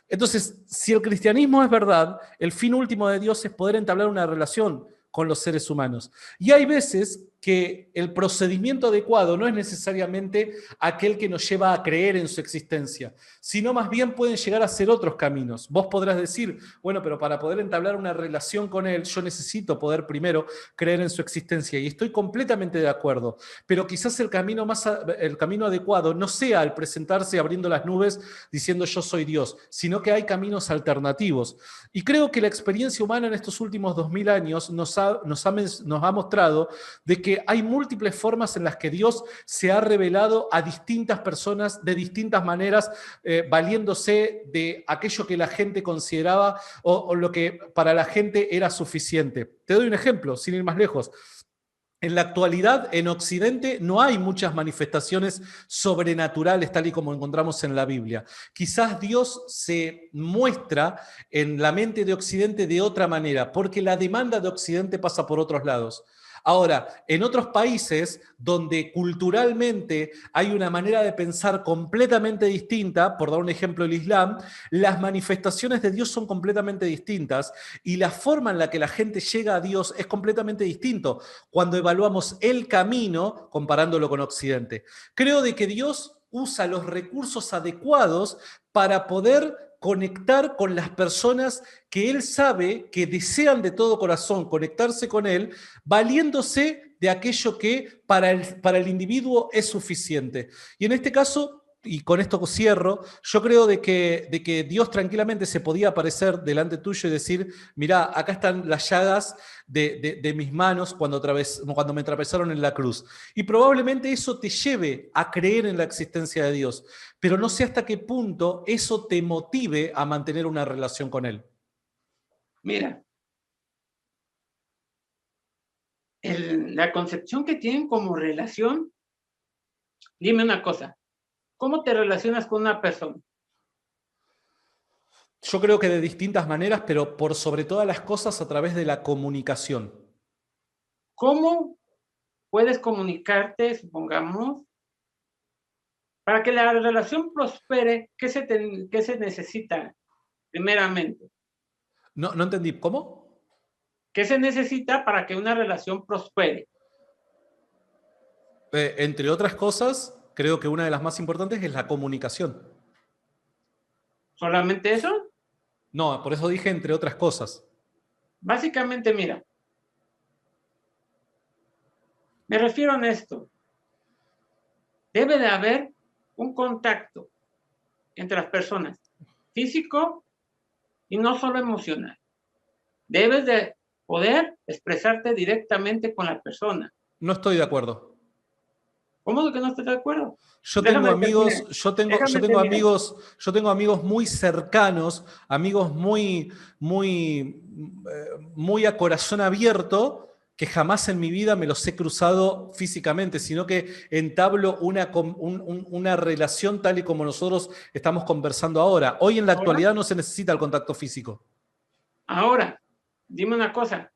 Entonces, si el cristianismo es verdad, el fin último de Dios es poder entablar una relación con los seres humanos. Y hay veces que el procedimiento adecuado no es necesariamente aquel que nos lleva a creer en su existencia, sino más bien pueden llegar a ser otros caminos. Vos podrás decir, bueno, pero para poder entablar una relación con Él, yo necesito poder primero creer en su existencia. Y estoy completamente de acuerdo. Pero quizás el camino adecuado no sea al presentarse abriendo las nubes diciendo yo soy Dios, sino que hay caminos alternativos. Y creo que la experiencia humana en estos últimos 2000 años nos ha mostrado de que hay múltiples formas en las que Dios se ha revelado a distintas personas de distintas maneras, valiéndose de aquello que la gente consideraba o lo que para la gente era suficiente. Te doy un ejemplo, sin ir más lejos. En la actualidad, en Occidente, no hay muchas manifestaciones sobrenaturales tal y como encontramos en la Biblia. Quizás Dios se muestra en la mente de Occidente de otra manera, porque la demanda de Occidente pasa por otros lados. Ahora, en otros países donde culturalmente hay una manera de pensar completamente distinta, por dar un ejemplo el Islam, las manifestaciones de Dios son completamente distintas y la forma en la que la gente llega a Dios es completamente distinto cuando evaluamos el camino comparándolo con Occidente. Creo de que Dios usa los recursos adecuados para poder conectar con las personas que Él sabe que desean de todo corazón conectarse con Él, valiéndose de aquello que para el individuo es suficiente. Y en este caso, y con esto cierro, yo creo de que Dios tranquilamente se podía aparecer delante tuyo y decir, mirá, acá están las llagas de mis manos cuando me atravesaron en la cruz. Y probablemente eso te lleve a creer en la existencia de Dios, pero no sé hasta qué punto eso te motive a mantener una relación con Él. mira, la concepción que tienen como relación, dime una cosa, ¿cómo te relacionas con una persona? Yo creo que de distintas maneras, pero por sobre todas las cosas a través de la comunicación. ¿Cómo puedes comunicarte, supongamos, para que la relación prospere? ¿Qué se necesita primeramente? No, no entendí, ¿cómo? ¿Qué se necesita para que una relación prospere? Entre otras cosas, creo que una de las más importantes es la comunicación. ¿Solamente eso? No, por eso dije entre otras cosas. Básicamente, mira, me refiero a esto. Debe de haber un contacto entre las personas, físico y no solo emocional. Debes de poder expresarte directamente con la persona. No estoy de acuerdo. ¿Cómo que no estás de acuerdo? Yo tengo Déjame amigos, terminar. Déjame terminar. yo tengo amigos muy cercanos, amigos muy a corazón abierto, que jamás en mi vida me los he cruzado físicamente, sino que entablo una relación tal y como nosotros estamos conversando ahora. Hoy en la Ahora, actualidad no se necesita el contacto físico. ahora, dime una cosa.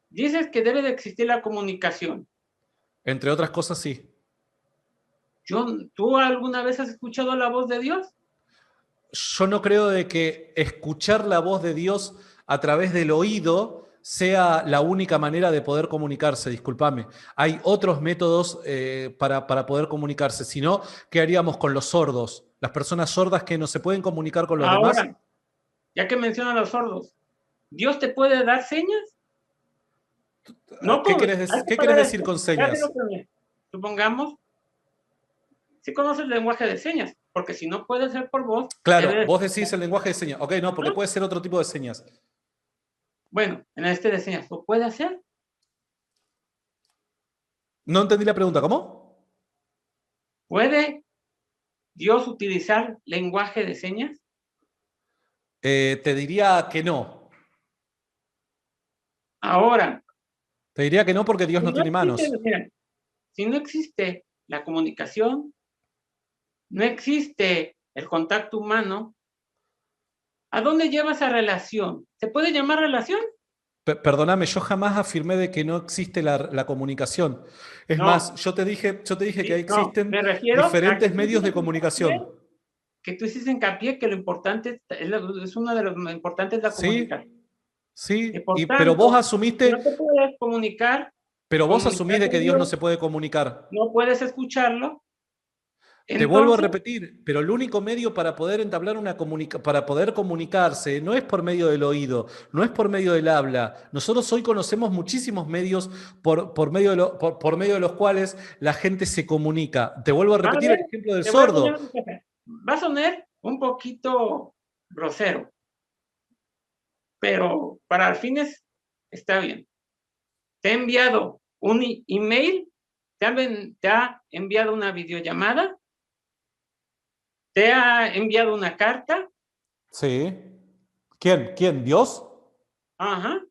Dices que debe de existir la comunicación. Entre otras cosas, sí. ¿Tú alguna vez has escuchado la voz de Dios? Yo no creo de que escuchar la voz de Dios a través del oído sea la única manera de poder comunicarse, discúlpame. Hay otros métodos para poder comunicarse. Si no, ¿qué haríamos con los sordos? Las personas sordas que no se pueden comunicar con los demás. Ahora, ya que mencionan a los sordos, ¿Dios te puede dar señas? No, ¿Qué pues, querés, hay que qué querés parar decir esto. con señas? Supongamos, si conoces el lenguaje de señas, porque si no puede ser por voz, Claro, debe. vos decís el lenguaje de señas. Ok, no, porque puede ser otro tipo de señas. Bueno, en este de señas, ¿lo puede hacer? No entendí la pregunta, ¿cómo? ¿Puede Dios utilizar lenguaje de señas? Te diría que no. Ahora, Te diría que no porque Dios si no no tiene existe, manos. mira, si no existe la comunicación, no existe el contacto humano, ¿a dónde lleva esa relación? ¿Se puede llamar relación? Perdóname, yo jamás afirmé de que no existe la comunicación. Es No, más, yo te dije que sí, no, existen me refiero a que diferentes tú medios de hiciste hincapié, comunicación. que lo importante es una de las más importantes la comunicación. ¿Sí? Y ¿Sí? por Pero vos tanto, si no asumiste, te puedes comunicar, pero vos asumís comunicar de que con Dios no Dios, se puede comunicar. no puedes escucharlo, Te vuelvo a entonces, repetir, pero el único medio para poder entablar para poder comunicarse no es por medio del oído, no es por medio del habla. Nosotros hoy conocemos muchísimos medios por medio de los cuales la gente se comunica. Te vuelvo a a repetir ver, el ejemplo del te voy a poner sordo. un ejemplo. Va a sonar un poquito grosero, pero para fines está bien. Te ha enviado un email, te ha enviado una videollamada, te ha enviado una carta. Sí. ¿Quién? ¿Quién? ¿Dios? Ajá.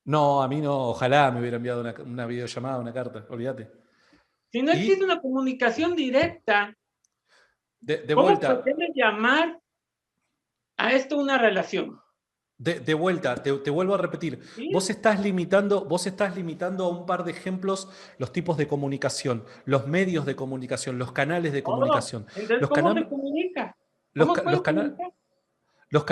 No, a mí no. Ojalá me hubiera enviado una videollamada, una carta. Olvídate. Si no existe Y una comunicación directa, de ¿cómo vuelta, pretendes llamar a esto una relación? De vuelta, te vuelvo a repetir, ¿Sí? vos estás limitando a un par de ejemplos los tipos de comunicación, los medios de comunicación, los canales de Todo. comunicación. Entonces, Los, ¿cómo se cana- comunica? los, ¿Cómo ca- los puedes cana- comunicar? los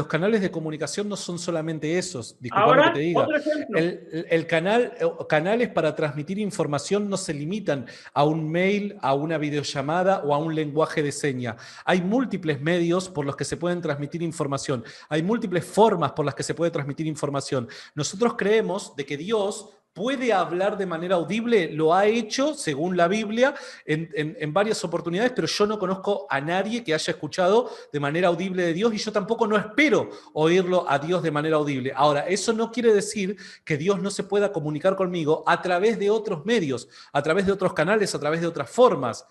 canales de comunicación no son solamente esos, discúlpame que te Ahora, diga. otro ejemplo. Canales para transmitir información no se limitan a un mail, a una videollamada o a un lenguaje de señas. Hay múltiples medios por los que se pueden transmitir información. Hay múltiples formas por las que se puede transmitir información. Nosotros creemos de que Dios puede hablar de manera audible, lo ha hecho, según la Biblia, en varias oportunidades, pero yo no conozco a nadie que haya escuchado de manera audible de Dios y yo tampoco no espero oírlo a Dios de manera audible. Ahora, eso no quiere decir que Dios no se pueda comunicar conmigo a través de otros medios, a través de otros canales, a través de otras formas.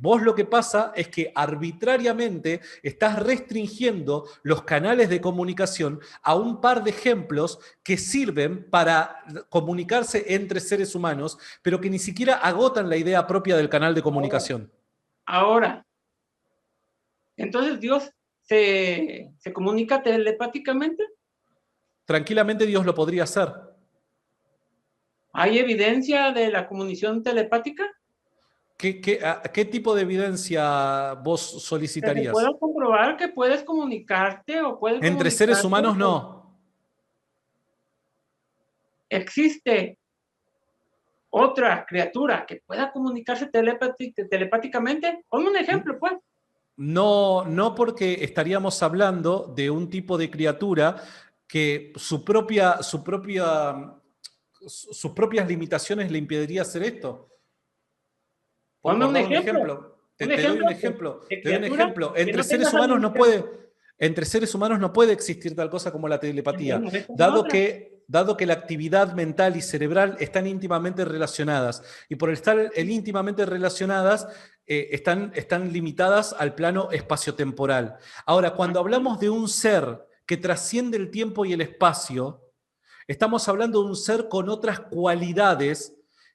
Vos lo que pasa es que arbitrariamente estás restringiendo los canales de comunicación a un par de ejemplos que sirven para comunicarse entre seres humanos, pero que ni siquiera agotan la idea propia del canal de Ahora, comunicación. ahora, entonces Dios se comunica telepáticamente. Tranquilamente Dios lo podría hacer. ¿Hay evidencia de la comunicación telepática? ¿Qué tipo de evidencia vos Que se solicitarías? pueda comprobar que puedes comunicarte o puedes Entre seres comunicarte. humanos no. Existe otra criatura que pueda comunicarse telepáticamente. Ponme un ejemplo, pues. No, no porque estaríamos hablando de un tipo de criatura que sus propias limitaciones le impediría hacer esto. Ponme Por un dar un ejemplo. ejemplo, Un te doy ejemplo un ejemplo, de te doy un criatura ejemplo. que no tenga esa limitación. Entre seres humanos no puede existir tal cosa como la telepatía, Bueno, esta es otra. dado que la actividad mental y cerebral están íntimamente relacionadas. Y por estar íntimamente relacionadas, están limitadas al plano espaciotemporal. Ahora, cuando hablamos de un ser que trasciende el tiempo y el espacio, estamos hablando de un ser con otras cualidades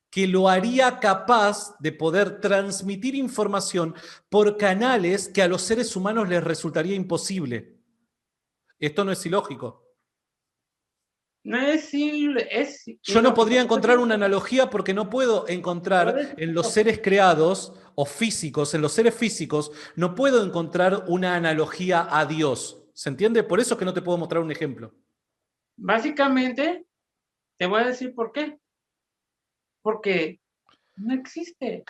que lo haría capaz de poder transmitir información por canales que a los seres humanos les resultaría imposible. Esto no es ilógico. No es, es Yo no ilógico. podría encontrar una analogía porque no puedo encontrar Puedes en los seres creados o físicos, en los seres físicos, no puedo encontrar una analogía a Dios. ¿Se entiende? Por eso es que no te puedo mostrar un ejemplo. Básicamente, te voy a decir por qué. Porque no existe.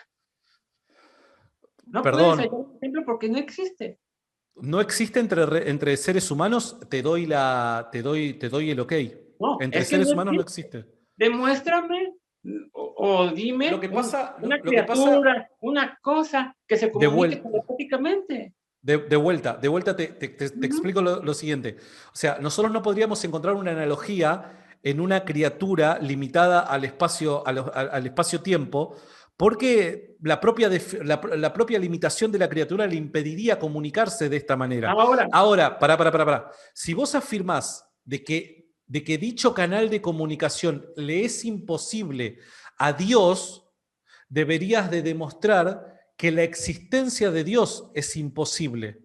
No puedes Perdón, hallar un ejemplo porque no existe. no existe entre seres humanos, te doy el ok. No, Entre es que no seres humanos no existe. existe. Demuéstrame o Lo dime que pasa, una lo que pasa criatura, una cosa que se de comunique vuelta, telepáticamente. de vuelta te explico lo siguiente. O sea, nosotros no podríamos encontrar una analogía en una criatura limitada al espacio, al espacio-tiempo, porque la propia limitación de la criatura le impediría comunicarse de esta manera. Ahora, Ahora, para. Si vos afirmás de que dicho canal de comunicación le es imposible a Dios, deberías de demostrar que la existencia de Dios es imposible.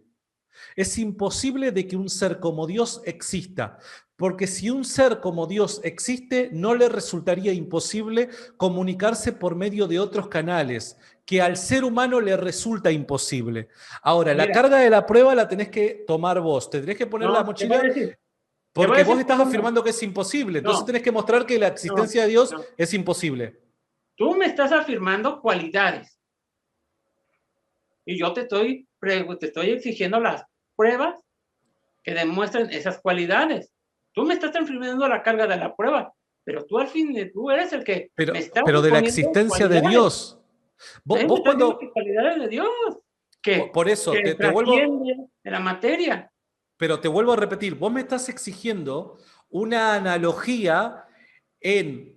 Es imposible de que un ser como Dios exista, porque si un ser como Dios existe, no le resultaría imposible comunicarse por medio de otros canales, que al ser humano le resulta imposible. Ahora, la mira, carga de la prueba la tenés que tomar vos, te tenés que poner la no, mochila te voy a porque vos decir estás por dónde. afirmando que es imposible, entonces No, tenés que mostrar que la no, existencia de Dios no. es imposible. Tú me estás afirmando cualidades y yo te estoy exigiendo las pruebas que demuestren esas cualidades. Tú me estás afirmando la carga de la prueba, pero tú al fin, tú eres el que me está Pero de la imponiendo existencia de cualidades. Dios. Vos, Me vos estás diciendo que cuando, cualidades de Dios, por eso, que te vuelvo, trasciende de la materia. pero te vuelvo a repetir, vos me estás exigiendo una analogía en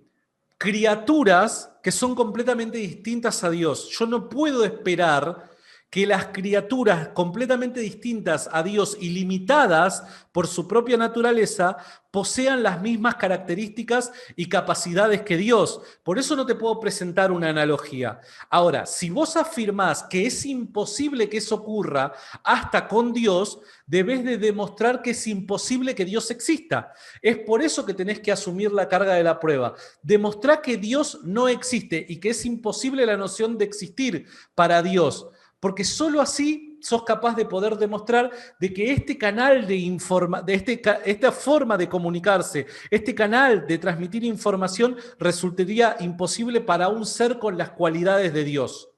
criaturas que son completamente distintas a Dios. Yo no puedo esperar que las criaturas completamente distintas a Dios y limitadas por su propia naturaleza posean las mismas características y capacidades que Dios. Por eso no te puedo presentar una analogía. Ahora, si vos afirmás que es imposible que eso ocurra hasta con Dios, debes de demostrar que es imposible que Dios exista. Es por eso que tenés que asumir la carga de la prueba. Demostrar que Dios no existe y que es imposible la noción de existir para Dios, porque solo así sos capaz de poder demostrar de que este canal esta forma de comunicarse, este canal de transmitir información resultaría imposible para un ser con las cualidades de Dios.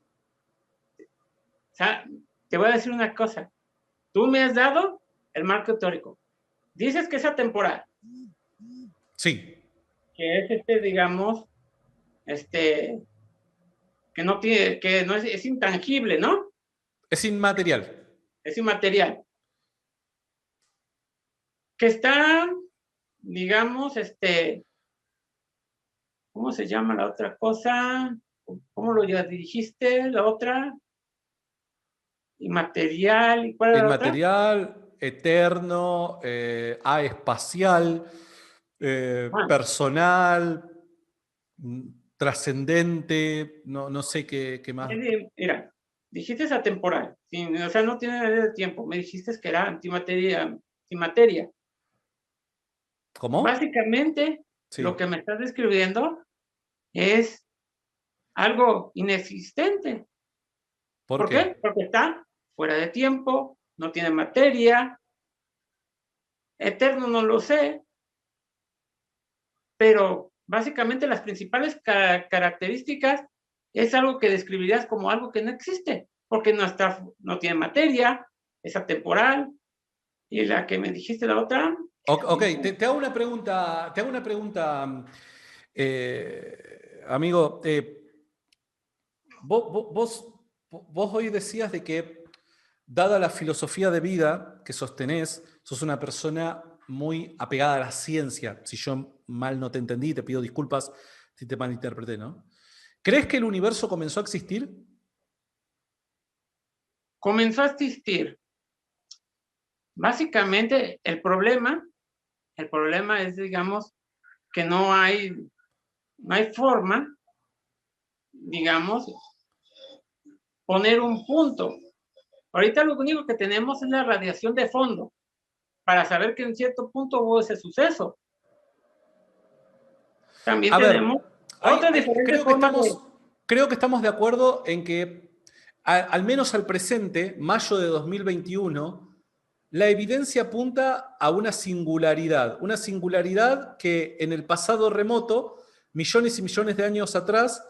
O sea, te voy a decir una cosa. Tú me has dado el marco teórico. Dices que es atemporal. Sí. Que es digamos, que no tiene, que no es intangible, ¿no? Es inmaterial. Es inmaterial. Que está, digamos, ¿cómo se llama la otra cosa? ¿Cómo lo ya dirigiste? La otra, inmaterial, ¿y cuál era la otra? Inmaterial, eterno, espacial, Ah, personal, trascendente, no sé qué más. mira, dijiste atemporal, o sea, no tiene de tiempo. Me dijiste que era antimateria. ¿Cómo? Básicamente, lo Sí. que me estás describiendo es algo inexistente. ¿Por ¿Por qué? qué? Porque está fuera de tiempo, no tiene materia, eterno no lo sé, pero básicamente las principales características es algo que describirías como algo que no existe, porque no tiene materia, es atemporal, y la que me dijiste la otra. Ok, te hago una pregunta, amigo. Vos hoy decías de que, dada la filosofía de vida que sostenés, sos una persona muy apegada a la ciencia. Si yo mal no te entendí, te pido disculpas si te malinterpreté, ¿no? ¿Crees que el universo comenzó a existir? Comenzó a existir. Básicamente, el problema es, digamos, que no hay forma, digamos, poner un punto. Ahorita lo único que tenemos es la radiación de fondo para saber que en cierto punto hubo ese suceso. También A ver, tenemos otras diferentes formas de... creo que estamos de acuerdo en que al menos al presente, mayo de 2021, la evidencia apunta a una singularidad que en el pasado remoto, millones y millones de años atrás,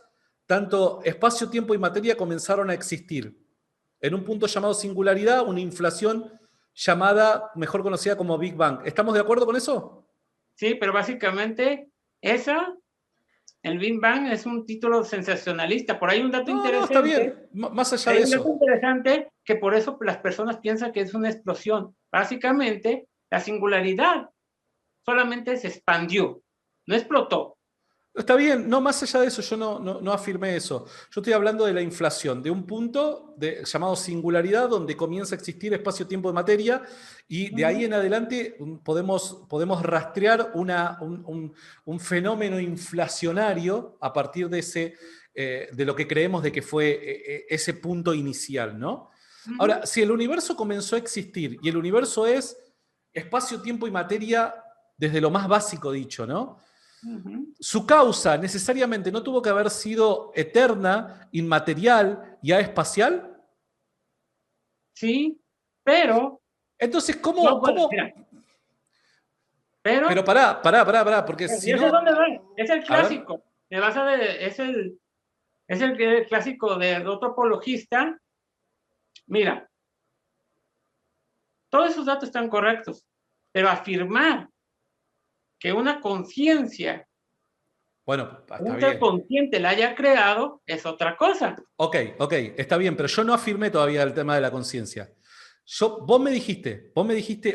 tanto espacio, tiempo y materia comenzaron a existir. En un punto llamado singularidad, una inflación llamada, mejor conocida como Big Bang. ¿Estamos de acuerdo con eso? Sí, pero básicamente el Big Bang es un título sensacionalista. Por ahí un dato interesante. Está bien, más allá de eso. Hay un dato interesante que por eso las personas piensan que es una explosión. Básicamente, la singularidad solamente se expandió, no explotó. Está bien, no, más allá de eso, yo no afirmé eso. Yo estoy hablando de la inflación, de un punto llamado singularidad, donde comienza a existir espacio, tiempo de materia, y de ahí en adelante podemos rastrear un fenómeno inflacionario a partir de lo que creemos de que fue ese punto inicial, ¿no? Ahora, si el universo comenzó a existir, y el universo es espacio, tiempo y materia desde lo más básico dicho, ¿no? Su causa necesariamente no tuvo que haber sido eterna, inmaterial y aespacial. Sí, pero... Entonces, ¿cómo? Pero pará, porque si no... Es el clásico. Es el clásico del otro apologista. Mira, todos esos datos están correctos, pero afirmar que una conciencia, un ser consciente la haya creado, es otra cosa. Ok, está bien, pero yo no afirmé todavía el tema de la conciencia. Vos me dijiste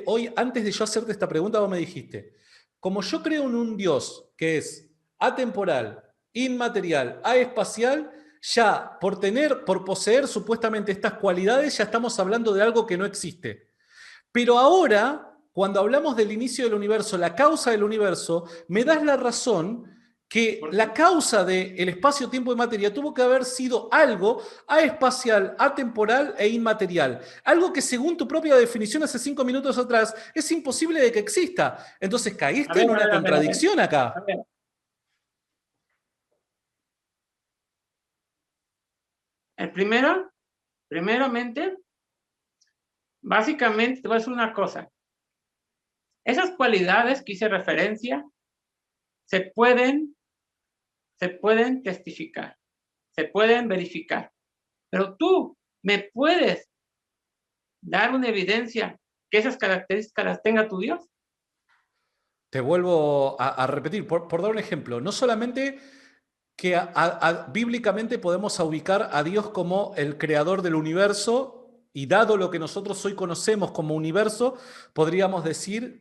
hoy, antes de yo hacerte esta pregunta, vos me dijiste, como yo creo en un Dios que es atemporal, inmaterial, aespacial, ya por poseer supuestamente estas cualidades, ya estamos hablando de algo que no existe. Pero ahora, cuando hablamos del inicio del universo, la causa del universo, me das la razón que la causa del espacio, tiempo y materia tuvo que haber sido algo aespacial, atemporal e inmaterial. Algo que según tu propia definición hace 5 minutos atrás es imposible de que exista. Entonces caíste en una contradicción acá. Primeramente, básicamente te voy a decir una cosa. Esas cualidades que hice referencia se pueden testificar, se pueden verificar. Pero tú me puedes dar una evidencia que esas características las tenga tu Dios. Te vuelvo a repetir, por dar un ejemplo, no solamente que bíblicamente podemos ubicar a Dios como el creador del universo, y dado lo que nosotros hoy conocemos como universo, podríamos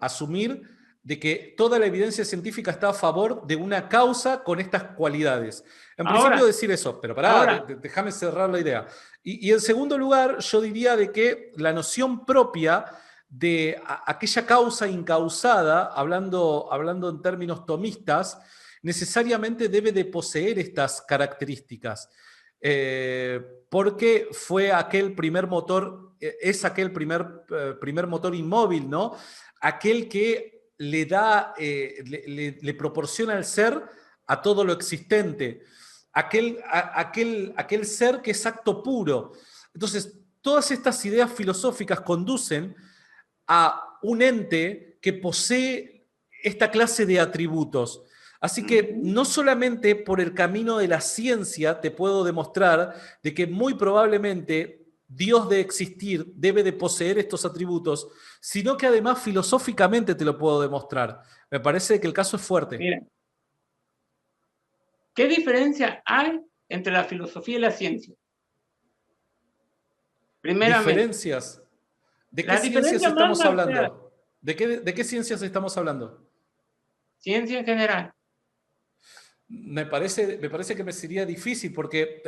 asumir de que toda la evidencia científica está a favor de una causa con estas cualidades. En principio decir eso, pero pará, déjame cerrar la idea. Y en segundo lugar, yo diría de que la noción propia de aquella causa incausada, hablando en términos tomistas, necesariamente debe de poseer estas características. Porque fue aquel primer motor, es aquel primer motor inmóvil, ¿no? Aquel que le da, le proporciona al ser a todo lo existente. Aquel ser que es acto puro. Entonces, todas estas ideas filosóficas conducen a un ente que posee esta clase de atributos. Así que no solamente por el camino de la ciencia te puedo demostrar de que muy probablemente Dios de existir debe de poseer estos atributos, sino que además filosóficamente te lo puedo demostrar. Me parece que el caso es fuerte. Mira, ¿qué diferencia hay entre la filosofía y la ciencia? Primeramente. ¿Diferencias? ¿De qué ciencias estamos hablando? ¿De qué ciencias estamos hablando? Ciencia en general. Me parece que me sería difícil porque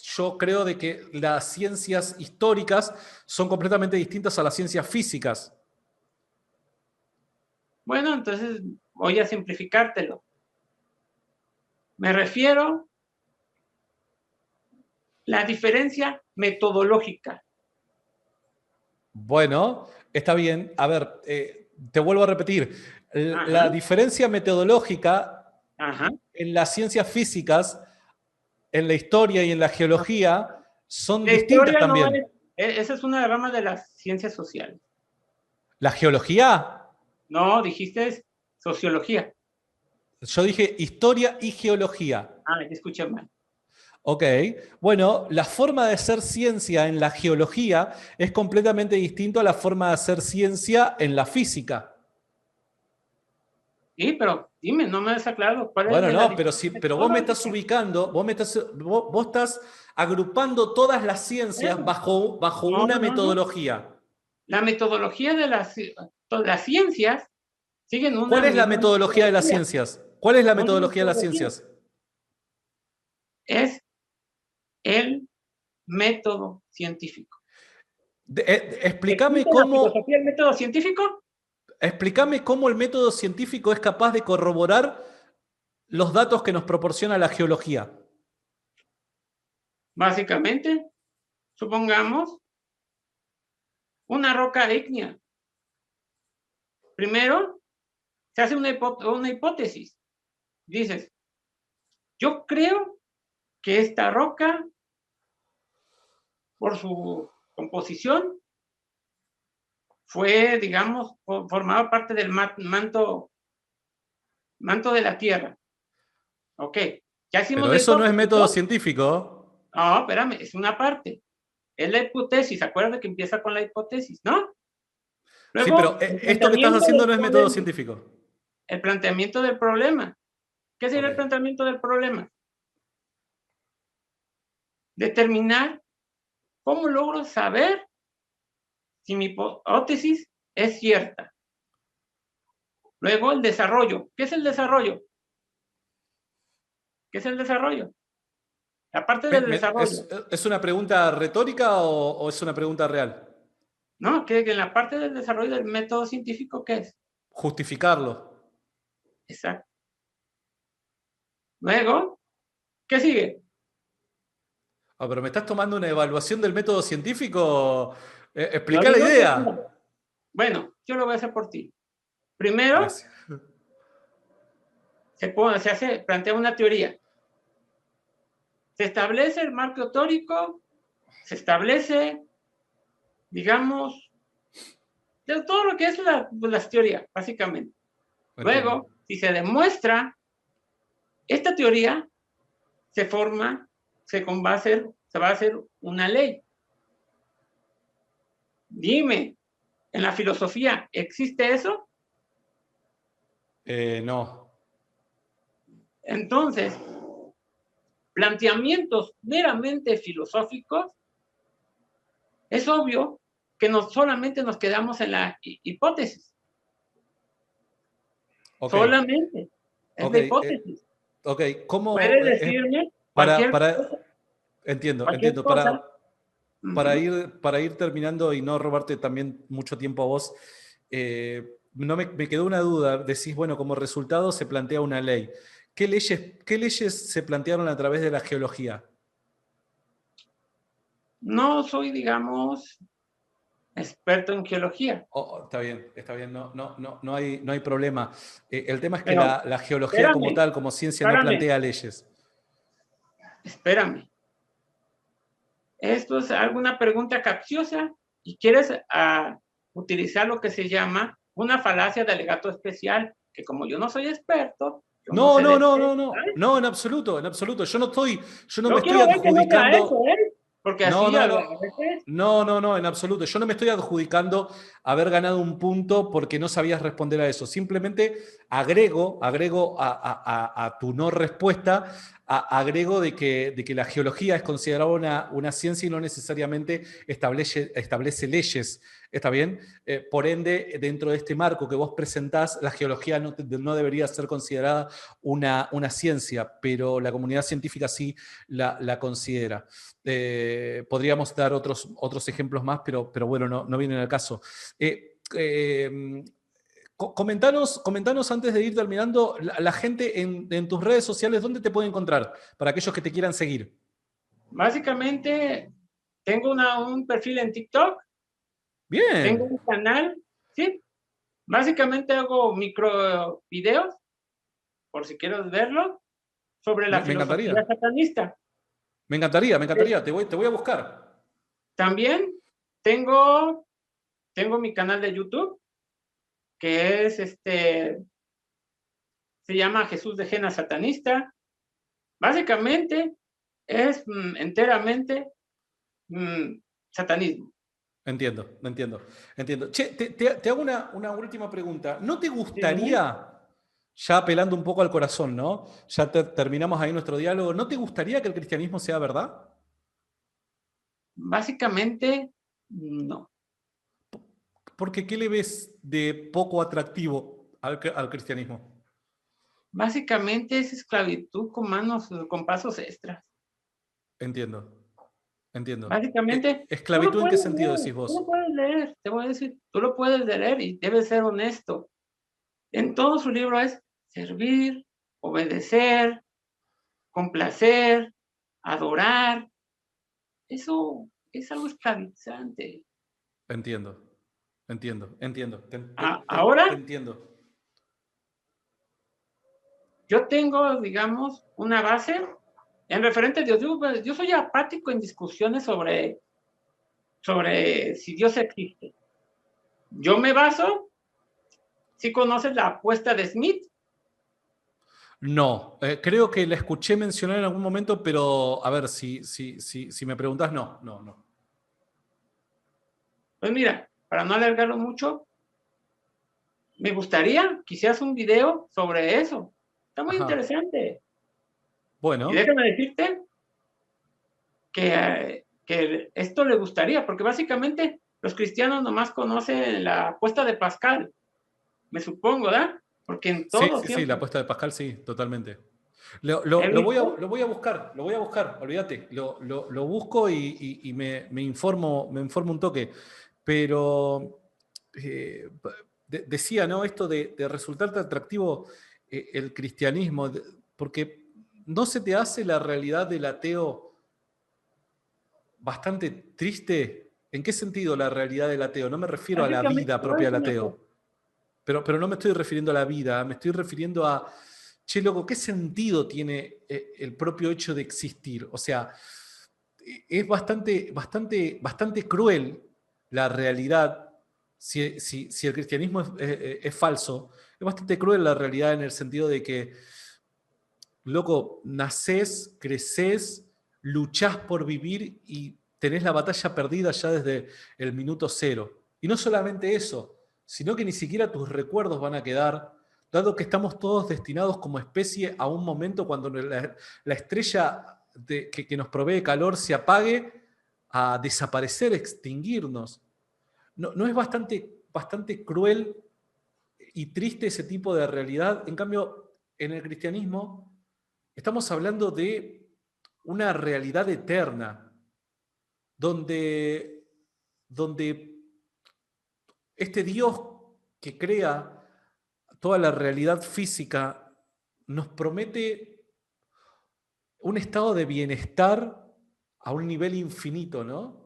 yo creo de que las ciencias históricas son completamente distintas a las ciencias físicas. Bueno, entonces voy a simplificártelo. Me refiero a la diferencia metodológica. Bueno, está bien. A ver, te vuelvo a repetir. La diferencia metodológica en las ciencias físicas, en la historia y en la geología, son La distintas historia no también. es, esa es una rama de las ciencias sociales. La geología, No, dijiste sociología. yo dije historia y geología. Ah, ya escuché mal. Ok, bueno, la forma de hacer ciencia en la geología es completamente distinto a la forma de hacer ciencia en la física. Sí, pero dime, no me has aclarado cuál es Bueno, de la no, pero, disciplina pero vos me estás metodológica. ubicando, vos estás agrupando todas las ciencias Bueno, bajo no, una no, no. metodología. La metodología de todas las ciencias siguen una ¿Cuál es la misma metodología de las metodología. ciencias? ¿Cuál es la Una metodología de las metodología ciencias? es el método científico. Explícame ¿Existe en la cómo, filosofía el método científico? explícame cómo el método científico es capaz de corroborar los datos que nos proporciona la geología. Básicamente, supongamos una roca ígnea. Primero, se hace una hipótesis. Dices, yo creo que esta roca, por su composición, fue, digamos, formaba parte del manto de la Tierra. Ok, ya hicimos Pero la eso no es hipótesis, método ¿no? científico. No, espérame, es una parte. Es la hipótesis, acuérdate que empieza con la hipótesis, ¿no? Sí, pero Luego, el esto que estás planteamiento haciendo del no es método problema. científico. El planteamiento del problema. ¿Qué sería Ok. el planteamiento del problema? Determinar cómo logro saber si mi hipótesis es cierta. Luego, el desarrollo. ¿Qué es el desarrollo? ¿Qué es el desarrollo? La parte del desarrollo. ¿Es una pregunta retórica o es una pregunta real? ¿No? Que en la parte del desarrollo del método científico, ¿qué es? Justificarlo. Exacto. Luego, ¿qué sigue? Ah, pero me estás tomando una evaluación del método científico. Yo Explica la digo que idea. sí. Bueno, yo lo voy a hacer por ti. Primero, Gracias. plantea una teoría. Se establece el marco teórico, se establece, digamos, de todo lo que es las teorías, básicamente. Entiendo. Luego, si se demuestra, esta teoría se forma, se va a hacer una ley. Dime, ¿en la filosofía existe eso? No. Entonces, planteamientos meramente filosóficos, es obvio que no solamente nos quedamos en la hipótesis. Ok. Solamente. Es Ok. la hipótesis. Ok. ¿Cómo? Puede decirme Para, cualquier para, cosa, entiendo, cualquier entiendo. cosa. Para ir terminando y no robarte también mucho tiempo a vos, no me quedó una duda. Decís, bueno, como resultado se plantea una ley. Qué leyes se plantearon a través de la geología? No soy, digamos, experto en geología, Está bien, no hay problema. El tema es que pero la geología como espérame, tal, como ciencia, no espérame, plantea leyes. espérame. Esto es alguna pregunta capciosa y quieres utilizar lo que se llama una falacia de alegato especial, que como yo no soy experto, yo no No, sé no, de no, qué. no, no, no, en absoluto, en absoluto. Yo no me Yo estoy quiero ver que no sea eso, adjudicando. ¿eh? Porque No, así no, a no. veces, No, no, no, en absoluto. Yo no me estoy adjudicando haber ganado un punto porque no sabías responder a eso. Simplemente agrego a tu no respuesta, agrego de que la geología es considerada una ciencia y no necesariamente establece leyes. ¿Está bien? Por ende, dentro de este marco que vos presentás, la geología no debería ser considerada una ciencia, pero la comunidad científica sí la considera. Podríamos dar otros ejemplos más, pero bueno, no vienen al caso. Comentanos antes de ir terminando, la gente en tus redes sociales, ¿dónde te puede encontrar? Para aquellos que te quieran seguir. básicamente, tengo un perfil en TikTok, tengo Bien, un canal, ¿sí? Básicamente hago micro videos, por si quieres verlo, sobre la me encantaría. filosofía satanista. me encantaría, te voy a buscar. También tengo, tengo mi canal de YouTube, que es se llama Jesús de Jena Satanista. Básicamente es enteramente satanismo. Entiendo, entiendo, entiendo. Che, te hago una última pregunta. ¿No te Sí, dime. gustaría, ya apelando un poco al corazón, ¿no? Ya terminamos ahí nuestro diálogo, ¿no te gustaría que el cristianismo sea verdad? Básicamente, no. Porque ¿qué le ves de poco atractivo al cristianismo? Básicamente es esclavitud con manos, con pasos extras. Entiendo, entiendo. Básicamente, tú lo ¿Esclavitud en qué puedes sentido leer, decís tú lo vos? puedes leer, te voy a decir, tú lo puedes leer y debes ser honesto. En todo su libro es servir, obedecer, complacer, adorar. Eso es algo esclavizante. Entiendo, entiendo, entiendo, te Ahora, entiendo. yo tengo, digamos, una base en referente a Dios. Yo soy apático en discusiones sobre si Dios existe. Yo me baso, si conoces la apuesta de Smith. No, creo que la escuché mencionar en algún momento, pero a ver, si me preguntás, no, no, no. Pues mira, para no alargarlo mucho, me gustaría que hicieras un video sobre eso. Está muy Ajá. interesante. Y Bueno, déjame decirte que esto le gustaría, porque básicamente los cristianos nomás conocen la apuesta de Pascal, me supongo, ¿verdad? Porque en sí, todo sí, sí, la siempre apuesta de Pascal, sí, totalmente. he visto. Lo voy a buscar, lo voy a buscar, olvídate. Lo busco y me informo un toque. Pero decía, ¿no? Esto de resultarte atractivo el cristianismo, porque no se te hace la realidad del ateo bastante triste. ¿En qué sentido la realidad del ateo? No me refiero a la Básicamente, vida te voy a propia decir del una cosa. ateo, pero no me estoy refiriendo a la vida, me estoy refiriendo a, che, loco, ¿qué sentido tiene el propio hecho de existir? O sea, es bastante cruel la realidad. Si el cristianismo es falso, es bastante cruel la realidad en el sentido de que, loco, nacés, creces, luchás por vivir y tenés la batalla perdida ya desde el minuto cero. Y no solamente eso, sino que ni siquiera tus recuerdos van a quedar, dado que estamos todos destinados como especie a un momento cuando la estrella que nos provee calor se apague, a desaparecer, extinguirnos. ¿No es bastante cruel y triste ese tipo de realidad? En cambio, en el cristianismo estamos hablando de una realidad eterna, donde, donde este Dios que crea toda la realidad física nos promete un estado de bienestar a un nivel infinito, ¿no?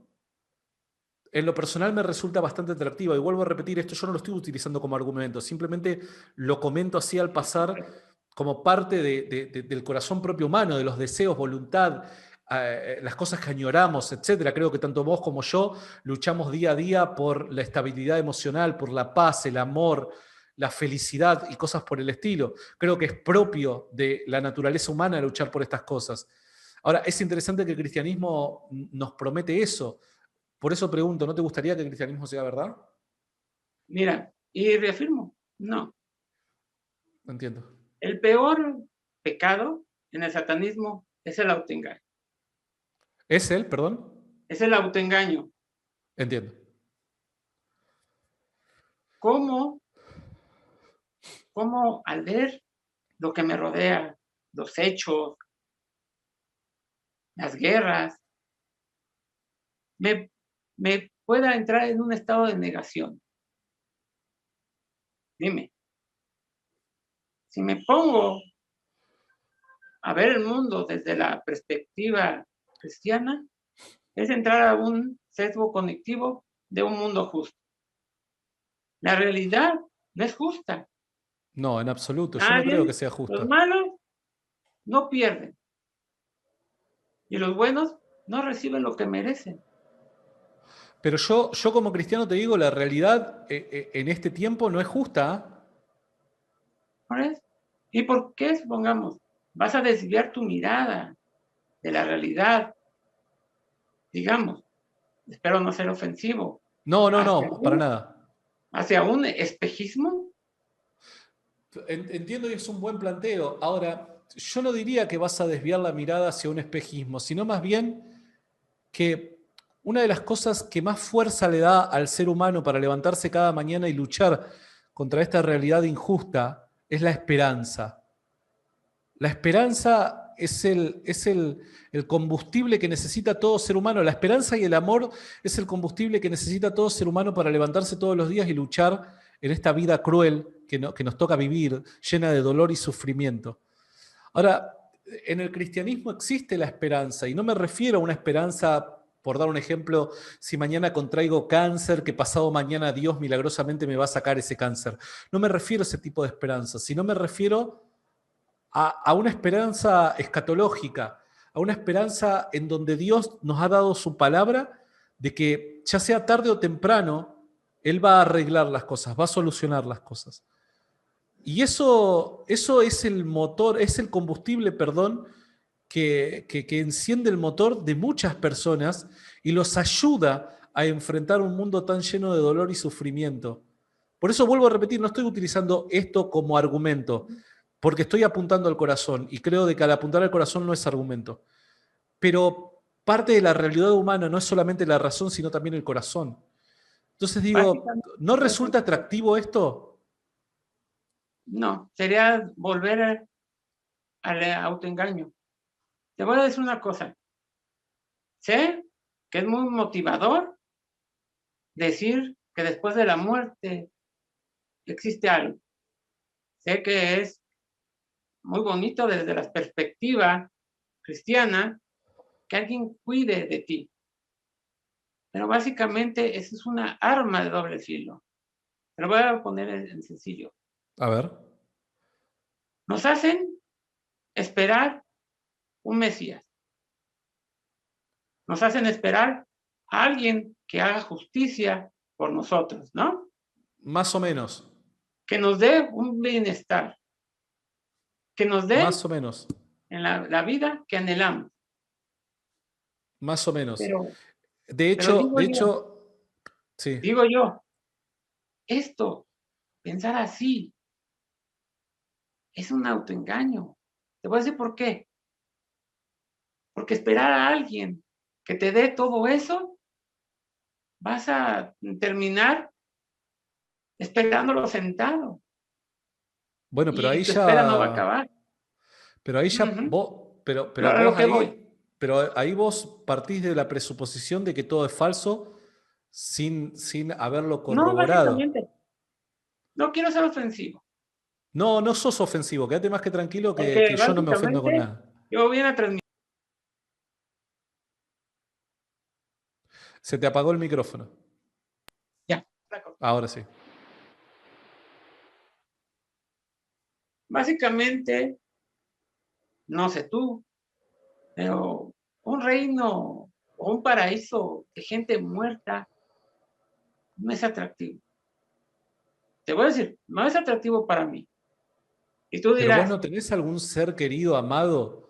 En lo personal me resulta bastante atractiva y vuelvo a repetir esto, yo no lo estoy utilizando como argumento, simplemente lo comento así al pasar como parte del corazón propio humano, de los deseos, voluntad, las cosas que añoramos, etcétera. Creo que tanto vos como yo luchamos día a día por la estabilidad emocional, por la paz, el amor, la felicidad y cosas por el estilo. Creo que es propio de la naturaleza humana luchar por estas cosas. Ahora, es interesante que el cristianismo nos promete eso. Por eso pregunto, ¿no te gustaría que el cristianismo sea verdad? Mira, y reafirmo, no. No entiendo. El peor pecado en el satanismo es el autoengaño. ¿Es él, perdón? Es el autoengaño. Entiendo. ¿Cómo, cómo al ver lo que me rodea, los hechos, las guerras, me, me pueda entrar en un estado de negación? Dime, si me pongo a ver el mundo desde la perspectiva cristiana, es entrar a un sesgo cognitivo de un mundo justo. La realidad no es justa. No, en absoluto. Yo no creo Nadie, que sea los justa. malos no pierden. Y los buenos no reciben lo que merecen. Pero yo como cristiano te digo, la realidad en este tiempo no es justa. ¿Ah? ¿Por eso? ¿Y por qué, supongamos, vas a desviar tu mirada de la realidad, digamos, espero no ser ofensivo, No, no, hacia no, para un, nada. hacia un espejismo? Entiendo que es un buen planteo. Ahora, yo no diría que vas a desviar la mirada hacia un espejismo, sino más bien que una de las cosas que más fuerza le da al ser humano para levantarse cada mañana y luchar contra esta realidad injusta es la esperanza. La esperanza es el combustible que necesita todo ser humano. La esperanza y el amor es el combustible que necesita todo ser humano para levantarse todos los días y luchar en esta vida cruel que nos toca vivir, llena de dolor y sufrimiento. Ahora, en el cristianismo existe la esperanza, y no me refiero a una esperanza, por dar un ejemplo, si mañana contraigo cáncer, que pasado mañana Dios milagrosamente me va a sacar ese cáncer. No me refiero a ese tipo de esperanza, sino me refiero a una esperanza escatológica, a una esperanza en donde Dios nos ha dado su palabra de que ya sea tarde o temprano, Él va a arreglar las cosas, va a solucionar las cosas. Y eso es el motor, es el combustible, perdón, que enciende el motor de muchas personas y los ayuda a enfrentar un mundo tan lleno de dolor y sufrimiento. Por eso vuelvo a repetir, no estoy utilizando esto como argumento, porque estoy apuntando al corazón y creo de que al apuntar al corazón no es argumento. Pero parte de la realidad humana no es solamente la razón, sino también el corazón. Entonces digo, Básicamente, ¿no te voy a decir resulta una cosa. atractivo esto? No, sería volver al autoengaño. Te voy a decir una cosa. Sé que es muy motivador decir que después de la muerte existe algo. Sé que es muy bonito desde la perspectiva cristiana que alguien cuide de ti. Pero básicamente eso es una arma de doble filo. Te lo voy a poner en sencillo. A ver. Nos hacen esperar un Mesías. Nos hacen esperar a alguien que haga justicia por nosotros, ¿no? Más o menos. Que nos dé un bienestar, que nos dé Más o menos. en la vida que anhelamos. Más o menos. Pero, De pero hecho, de hecho, sí. digo yo, esto, pensar así, es un autoengaño. Te voy a decir por qué. Porque esperar a alguien que te dé todo eso, vas a terminar esperándolo sentado. Bueno, Y tu espera no va a acabar. pero ahí ya Uh-huh. vos, Pero a lo que voy. pero ahí vos partís de la presuposición de que todo es falso sin haberlo No, corroborado. básicamente, no quiero ser ofensivo. No, no sos ofensivo, quédate más que tranquilo que Porque yo no me ofendo con básicamente nada. yo vine a transmitir. Se te apagó el micrófono. Ya. Ahora sí. Básicamente, no sé tú, pero un reino o un paraíso de gente muerta no es atractivo. Te voy a decir, no es atractivo para mí. Y tú Pero vos dirás, no tenés algún ser querido, amado,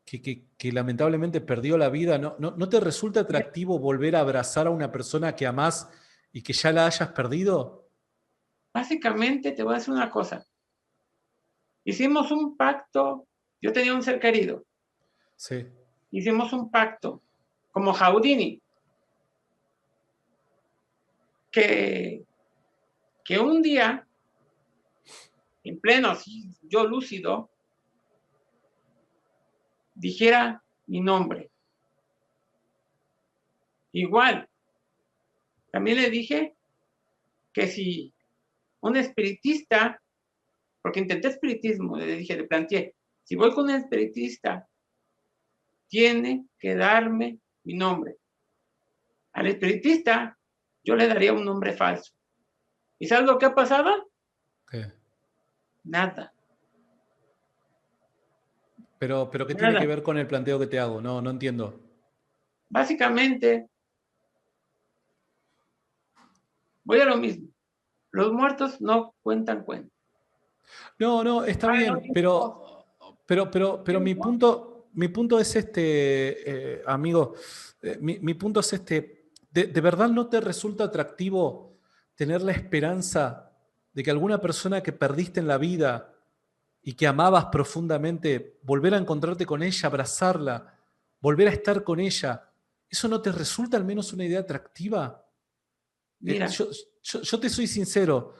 que lamentablemente perdió la vida. ¿No te resulta atractivo volver a abrazar a una persona que amás y que ya la hayas perdido? básicamente te voy a decir una cosa. Hicimos un pacto, yo tenía un ser querido, Sí. hicimos un pacto, como Houdini, que, que un día, en pleno, yo lúcido, dijera mi nombre. Igual, también le dije que si un espiritista, porque intenté espiritismo, le dije, le planteé, si voy con un espiritista, tiene que darme mi nombre. Al espiritista, yo le daría un nombre falso. ¿Y sabes lo que ha pasado? ¿Qué? Nada. Pero ¿qué tiene que Nada. ver con el planteo que te hago? No, no entiendo. Básicamente, voy a lo mismo. Los muertos no cuentan cuentos. No, no, está Ah, no, bien, pero mi punto es este, amigo, mi punto es este, ¿de verdad no te resulta atractivo tener la esperanza de que alguna persona que perdiste en la vida y que amabas profundamente, volver a encontrarte con ella, abrazarla, volver a estar con ella, ¿eso no te resulta al menos una idea atractiva? Eh, mira, yo, yo te soy sincero,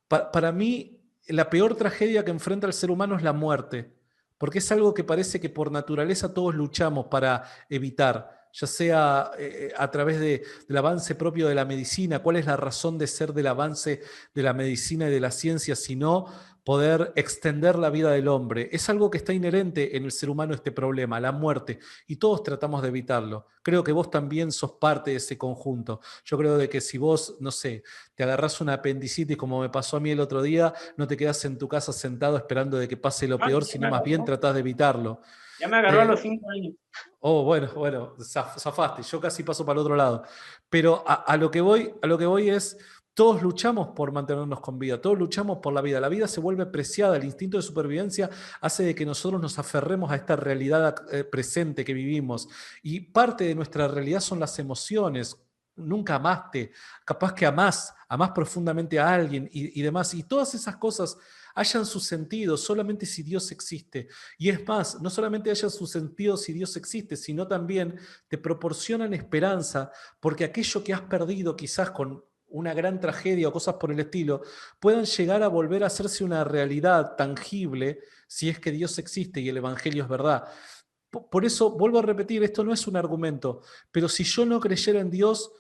para mí la peor tragedia que enfrenta el ser humano es la muerte, porque es algo que parece que por naturaleza todos luchamos para evitar, ya sea a través del avance propio de la medicina. ¿Cuál es la razón de ser del avance de la medicina y de la ciencia, sino poder extender la vida del hombre? Es algo que está inherente en el ser humano, este problema, la muerte, y todos tratamos de evitarlo. Creo que vos también sos parte de ese conjunto. Yo creo de que si vos, no sé, te agarrás una apendicitis como me pasó a mí el otro día, no te quedás en tu casa sentado esperando de que pase lo peor, ya sino me más bien agarró. tratás de evitarlo. Ya me agarró a los Eh, 5 años. bueno, zafaste, yo casi paso para el otro lado. Pero a lo que voy es, todos luchamos por mantenernos con vida, todos luchamos por la vida se vuelve preciada, el instinto de supervivencia hace de que nosotros nos aferremos a esta realidad presente que vivimos. Y parte de nuestra realidad son las emociones. Nunca amaste, capaz que amás profundamente a alguien y demás. Y todas esas cosas hayan su sentido solamente si Dios existe. Y es más, no solamente haya su sentido si Dios existe, sino también te proporcionan esperanza, porque aquello que has perdido quizás con una gran tragedia o cosas por el estilo, puedan llegar a volver a hacerse una realidad tangible si es que Dios existe y el Evangelio es verdad. Por eso, vuelvo a repetir, esto no es un argumento, pero si yo no creyera en Dios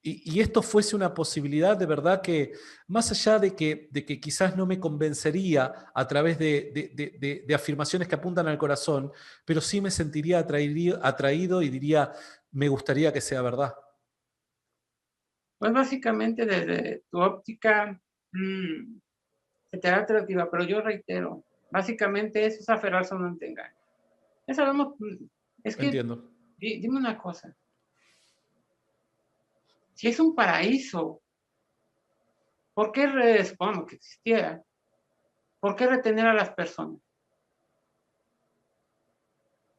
y esto fuese una posibilidad, de verdad que más allá de que quizás no me convencería a través de afirmaciones que apuntan al corazón, pero sí me sentiría atraído y diría, me gustaría que sea verdad. Pues básicamente desde tu óptica se te da atractiva, pero yo reitero, básicamente eso es aferrarse a un engaño. Ya sabemos, es que, Entiendo. dime una cosa, si es un paraíso, ¿por qué, supongamos que existiera, por qué retener a las personas?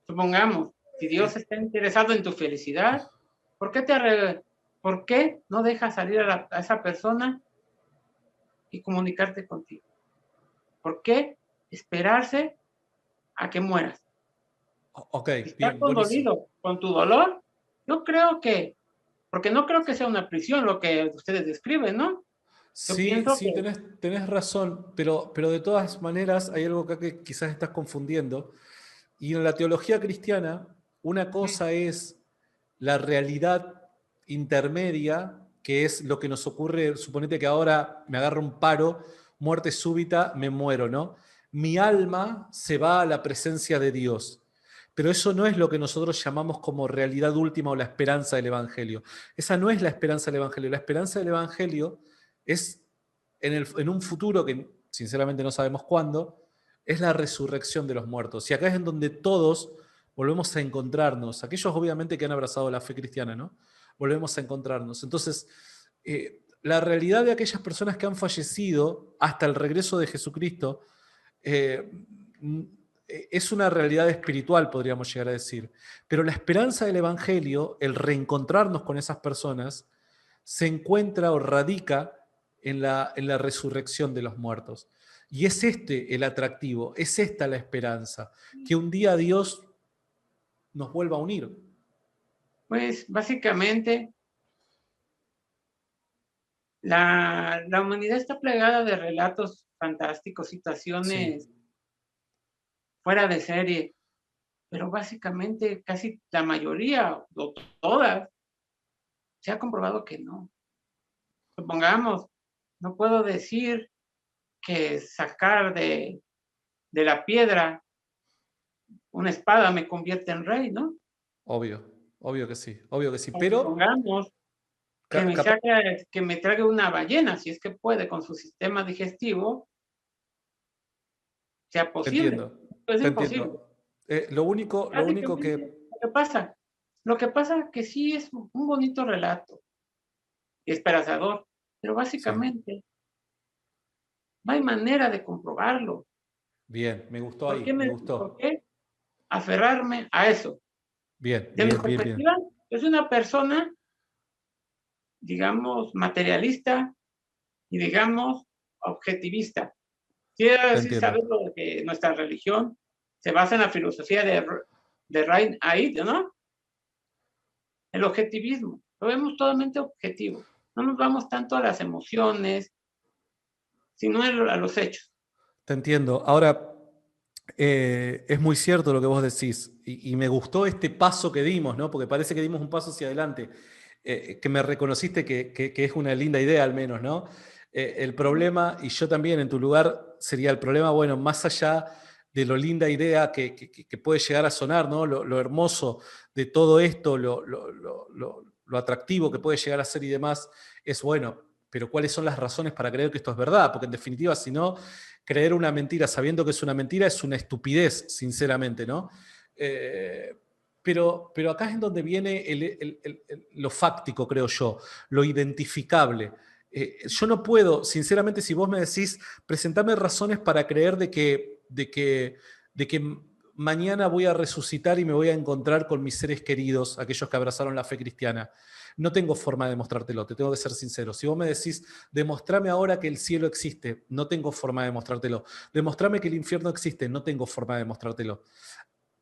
Supongamos, si Dios Eh, está interesado en tu felicidad, ¿por qué, ¿por qué no dejas salir a esa persona y comunicarte contigo? ¿Por qué esperarse a que mueras? ok, Si estás bien, buenísimo. condolido con tu dolor, yo creo que, porque no creo que sea una prisión lo que ustedes describen, ¿no? Yo Sí, pienso sí, que tenés razón, pero de todas maneras hay algo acá que quizás estás confundiendo. Y en la teología cristiana, una cosa es la realidad intermedia, que es lo que nos ocurre, suponete que ahora me agarra un paro, muerte súbita, me muero, ¿no? Mi alma se va a la presencia de Dios. Pero eso no es lo que nosotros llamamos como realidad última o la esperanza del Evangelio. Esa no es la esperanza del Evangelio. La esperanza del Evangelio es en un futuro que sinceramente no sabemos cuándo, es la resurrección de los muertos. Y acá es en donde todos volvemos a encontrarnos. Aquellos obviamente que han abrazado la fe cristiana, ¿no? Volvemos a encontrarnos. Entonces, la realidad de aquellas personas que han fallecido hasta el regreso de Jesucristo eh, es una realidad espiritual, podríamos llegar a decir. Pero la esperanza del Evangelio, el reencontrarnos con esas personas, se encuentra o radica en la resurrección de los muertos. Y es este el atractivo, es esta la esperanza, que un día Dios nos vuelva a unir. pues básicamente la humanidad está plagada de relatos fantásticos, Sí, situaciones fuera de serie, pero básicamente casi la mayoría, o todas, se ha comprobado que no. Supongamos, no puedo decir que sacar de la piedra una espada me convierte en rey, ¿no? obvio, obvio que sí. O Pero supongamos que me trague una ballena, si es que puede, con su sistema digestivo, sea posible. entiendo, Es te imposible. entiendo. Lo único Prácticamente, lo que pasa que sí es un bonito relato, esperanzador, pero Sí, básicamente no hay manera de comprobarlo. bien, me gustó ¿Por qué ahí, me gustó. aferrarme a eso? Bien, De mi bien, bien, bien. perspectiva, es una persona, digamos, materialista y, digamos, objetivista. Quiero Te decir, entiendo, sabes lo que nuestra religión se basa en la filosofía de Rein Haid, ¿no? El objetivismo. Lo vemos totalmente objetivo. No nos vamos tanto a las emociones, sino a los hechos. te entiendo. Ahora, es muy cierto lo que vos decís y me gustó este paso que dimos, ¿no? Porque parece que dimos un paso hacia adelante, que me reconociste que es una linda idea al menos, ¿no? El problema, y yo también en tu lugar, sería el problema, bueno, más allá de lo linda idea que puede llegar a sonar, ¿no? Lo hermoso de todo esto, lo atractivo que puede llegar a ser y demás, es bueno, pero ¿cuáles son las razones para creer que esto es verdad? Porque en definitiva, si no, creer una mentira sabiendo que es una mentira es una estupidez, sinceramente, ¿no? Eh, pero acá es en donde viene lo fáctico, creo yo, lo identificable. Yo no puedo, sinceramente, si vos me decís, presentame razones para creer de que mañana voy a resucitar y me voy a encontrar con mis seres queridos, aquellos que abrazaron la fe cristiana. No tengo forma de demostrártelo, te tengo que ser sincero. Si vos me decís, demostrame ahora que el cielo existe, no tengo forma de demostrártelo. Demostrame que el infierno existe, no tengo forma de demostrártelo.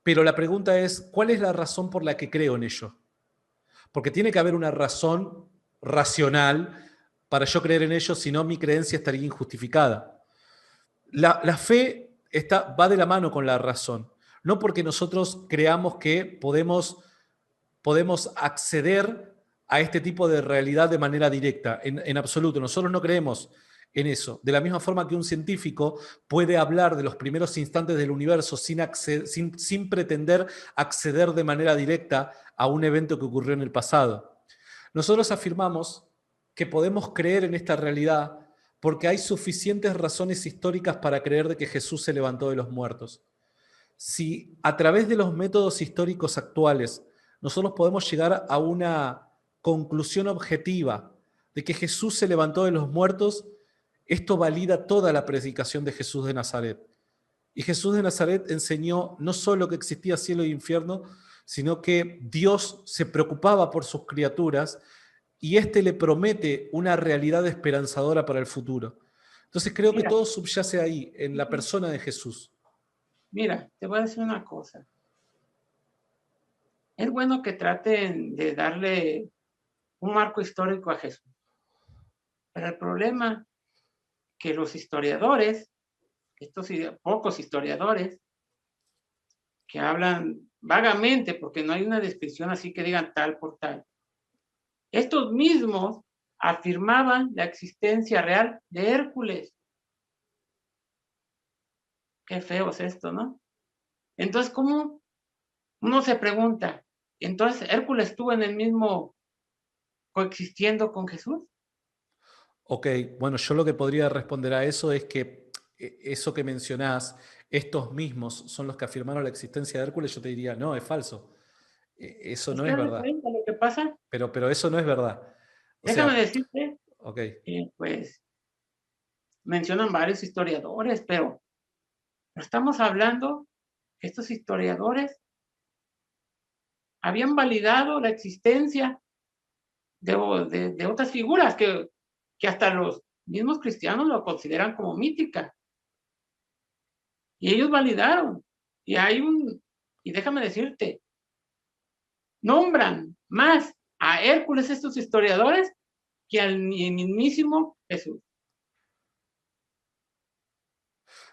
Pero la pregunta es, ¿cuál es la razón por la que creo en ello? Porque tiene que haber una razón racional para yo creer en ello, si no mi creencia estaría injustificada. La fe va de la mano con la razón, no porque nosotros creamos que podemos acceder a este tipo de realidad de manera directa, en absoluto. Nosotros no creemos en eso. De la misma forma que un científico puede hablar de los primeros instantes del universo sin pretender acceder de manera directa a un evento que ocurrió en el pasado. Nosotros afirmamos que podemos creer en esta realidad porque hay suficientes razones históricas para creer de que Jesús se levantó de los muertos. Si a través de los métodos históricos actuales nosotros podemos llegar a una conclusión objetiva de que Jesús se levantó de los muertos, esto valida toda la predicación de Jesús de Nazaret. Y Jesús de Nazaret enseñó no solo que existía cielo e infierno, sino que Dios se preocupaba por sus criaturas y éste le promete una realidad esperanzadora para el futuro. Entonces creo que Mira, todo subyace ahí, en la persona de Jesús. mira, te voy a decir una cosa. Es bueno que traten de darle un marco histórico a Jesús. Pero el problema que los historiadores, estos pocos historiadores, que hablan vagamente, porque no hay una descripción así que digan tal por tal, estos mismos afirmaban la existencia real de Hércules. Qué feo es esto, ¿no? Entonces, ¿cómo uno se pregunta? Entonces, ¿Hércules estuvo en el mismo coexistiendo con Jesús? Ok, bueno, yo lo que podría responder a eso es que eso que mencionás, estos mismos son los que afirmaron la existencia de Hércules, yo te diría, no, es falso. Eso Es no que es haz de verdad. cuenta lo que pasa. Pero eso no es verdad. O Déjame sea, decirte, ok, pues mencionan varios historiadores, pero estamos hablando que estos historiadores habían validado la existencia de otras figuras que hasta los mismos cristianos lo consideran como mítica. Y ellos validaron. Y y déjame decirte, nombran más a Hércules estos historiadores que al mismísimo Jesús.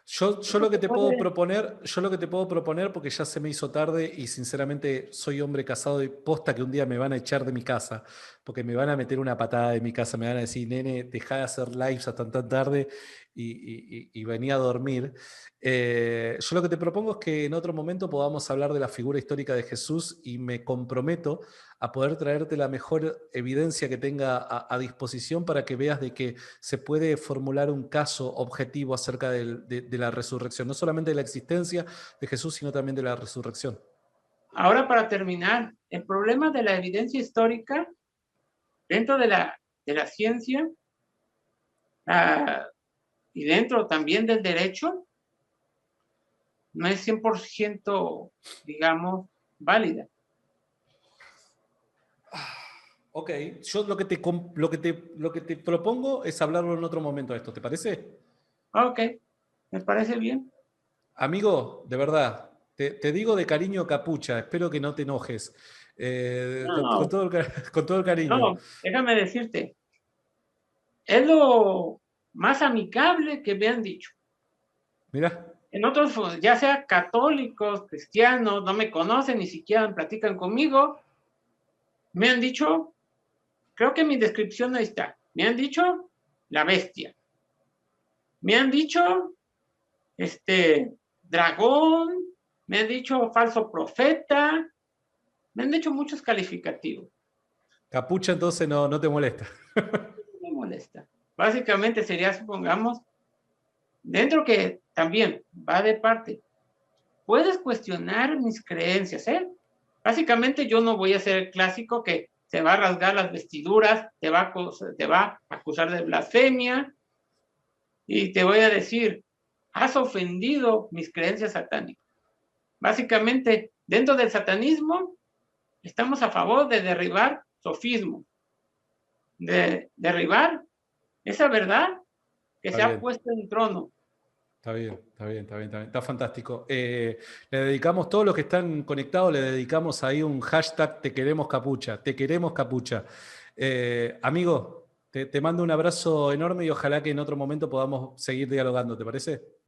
Yo Eso lo que te te puedo puede, proponer, porque ya se me hizo tarde y sinceramente soy hombre casado y posta que un día me van a echar de mi casa, porque me van a meter una patada de mi casa, me van a decir, nene, dejá de hacer lives hasta tan tarde y vení a dormir. Yo lo que te propongo es que en otro momento podamos hablar de la figura histórica de Jesús y me comprometo a poder traerte la mejor evidencia que tenga a disposición para que veas de que se puede formular un caso objetivo acerca de la resurrección, no solamente de la existencia de Jesús, sino también de la resurrección. Ahora, para terminar, el problema de la evidencia histórica dentro de la ciencia y dentro también del derecho no es 100%, digamos, válida. Ok, yo lo que te propongo es hablarlo en otro momento de esto, ¿te parece? Ok, me parece bien. Amigo, de verdad, te digo de cariño capucha, espero que no te enojes. Con No, todo con todo el cariño. no, déjame decirte, es lo más amigable que me han dicho. Mira, En otros, ya sea católicos, cristianos, no me conocen, ni siquiera platican conmigo, me han dicho, creo que mi descripción ahí está, me han dicho la bestia, me han dicho dragón, me han dicho falso profeta, me han dicho muchos calificativos. capucha entonces no te molesta. No me molesta. Básicamente sería, supongamos, dentro que también va de parte, puedes cuestionar mis creencias, ¿eh? Básicamente yo no voy a ser el clásico que se va a rasgar las vestiduras, te va a acusar de blasfemia y te voy a decir, has ofendido mis creencias satánicas. Básicamente, dentro del satanismo, estamos a favor de derribar sofismo, de derribar esa verdad que Está se ha bien, puesto en trono. está bien, está bien, está bien, está bien, está fantástico. Le dedicamos, todos los que están conectados, le dedicamos ahí un hashtag te queremos capucha, te queremos capucha. Amigo, te mando un abrazo enorme y ojalá que en otro momento podamos seguir dialogando, ¿te parece?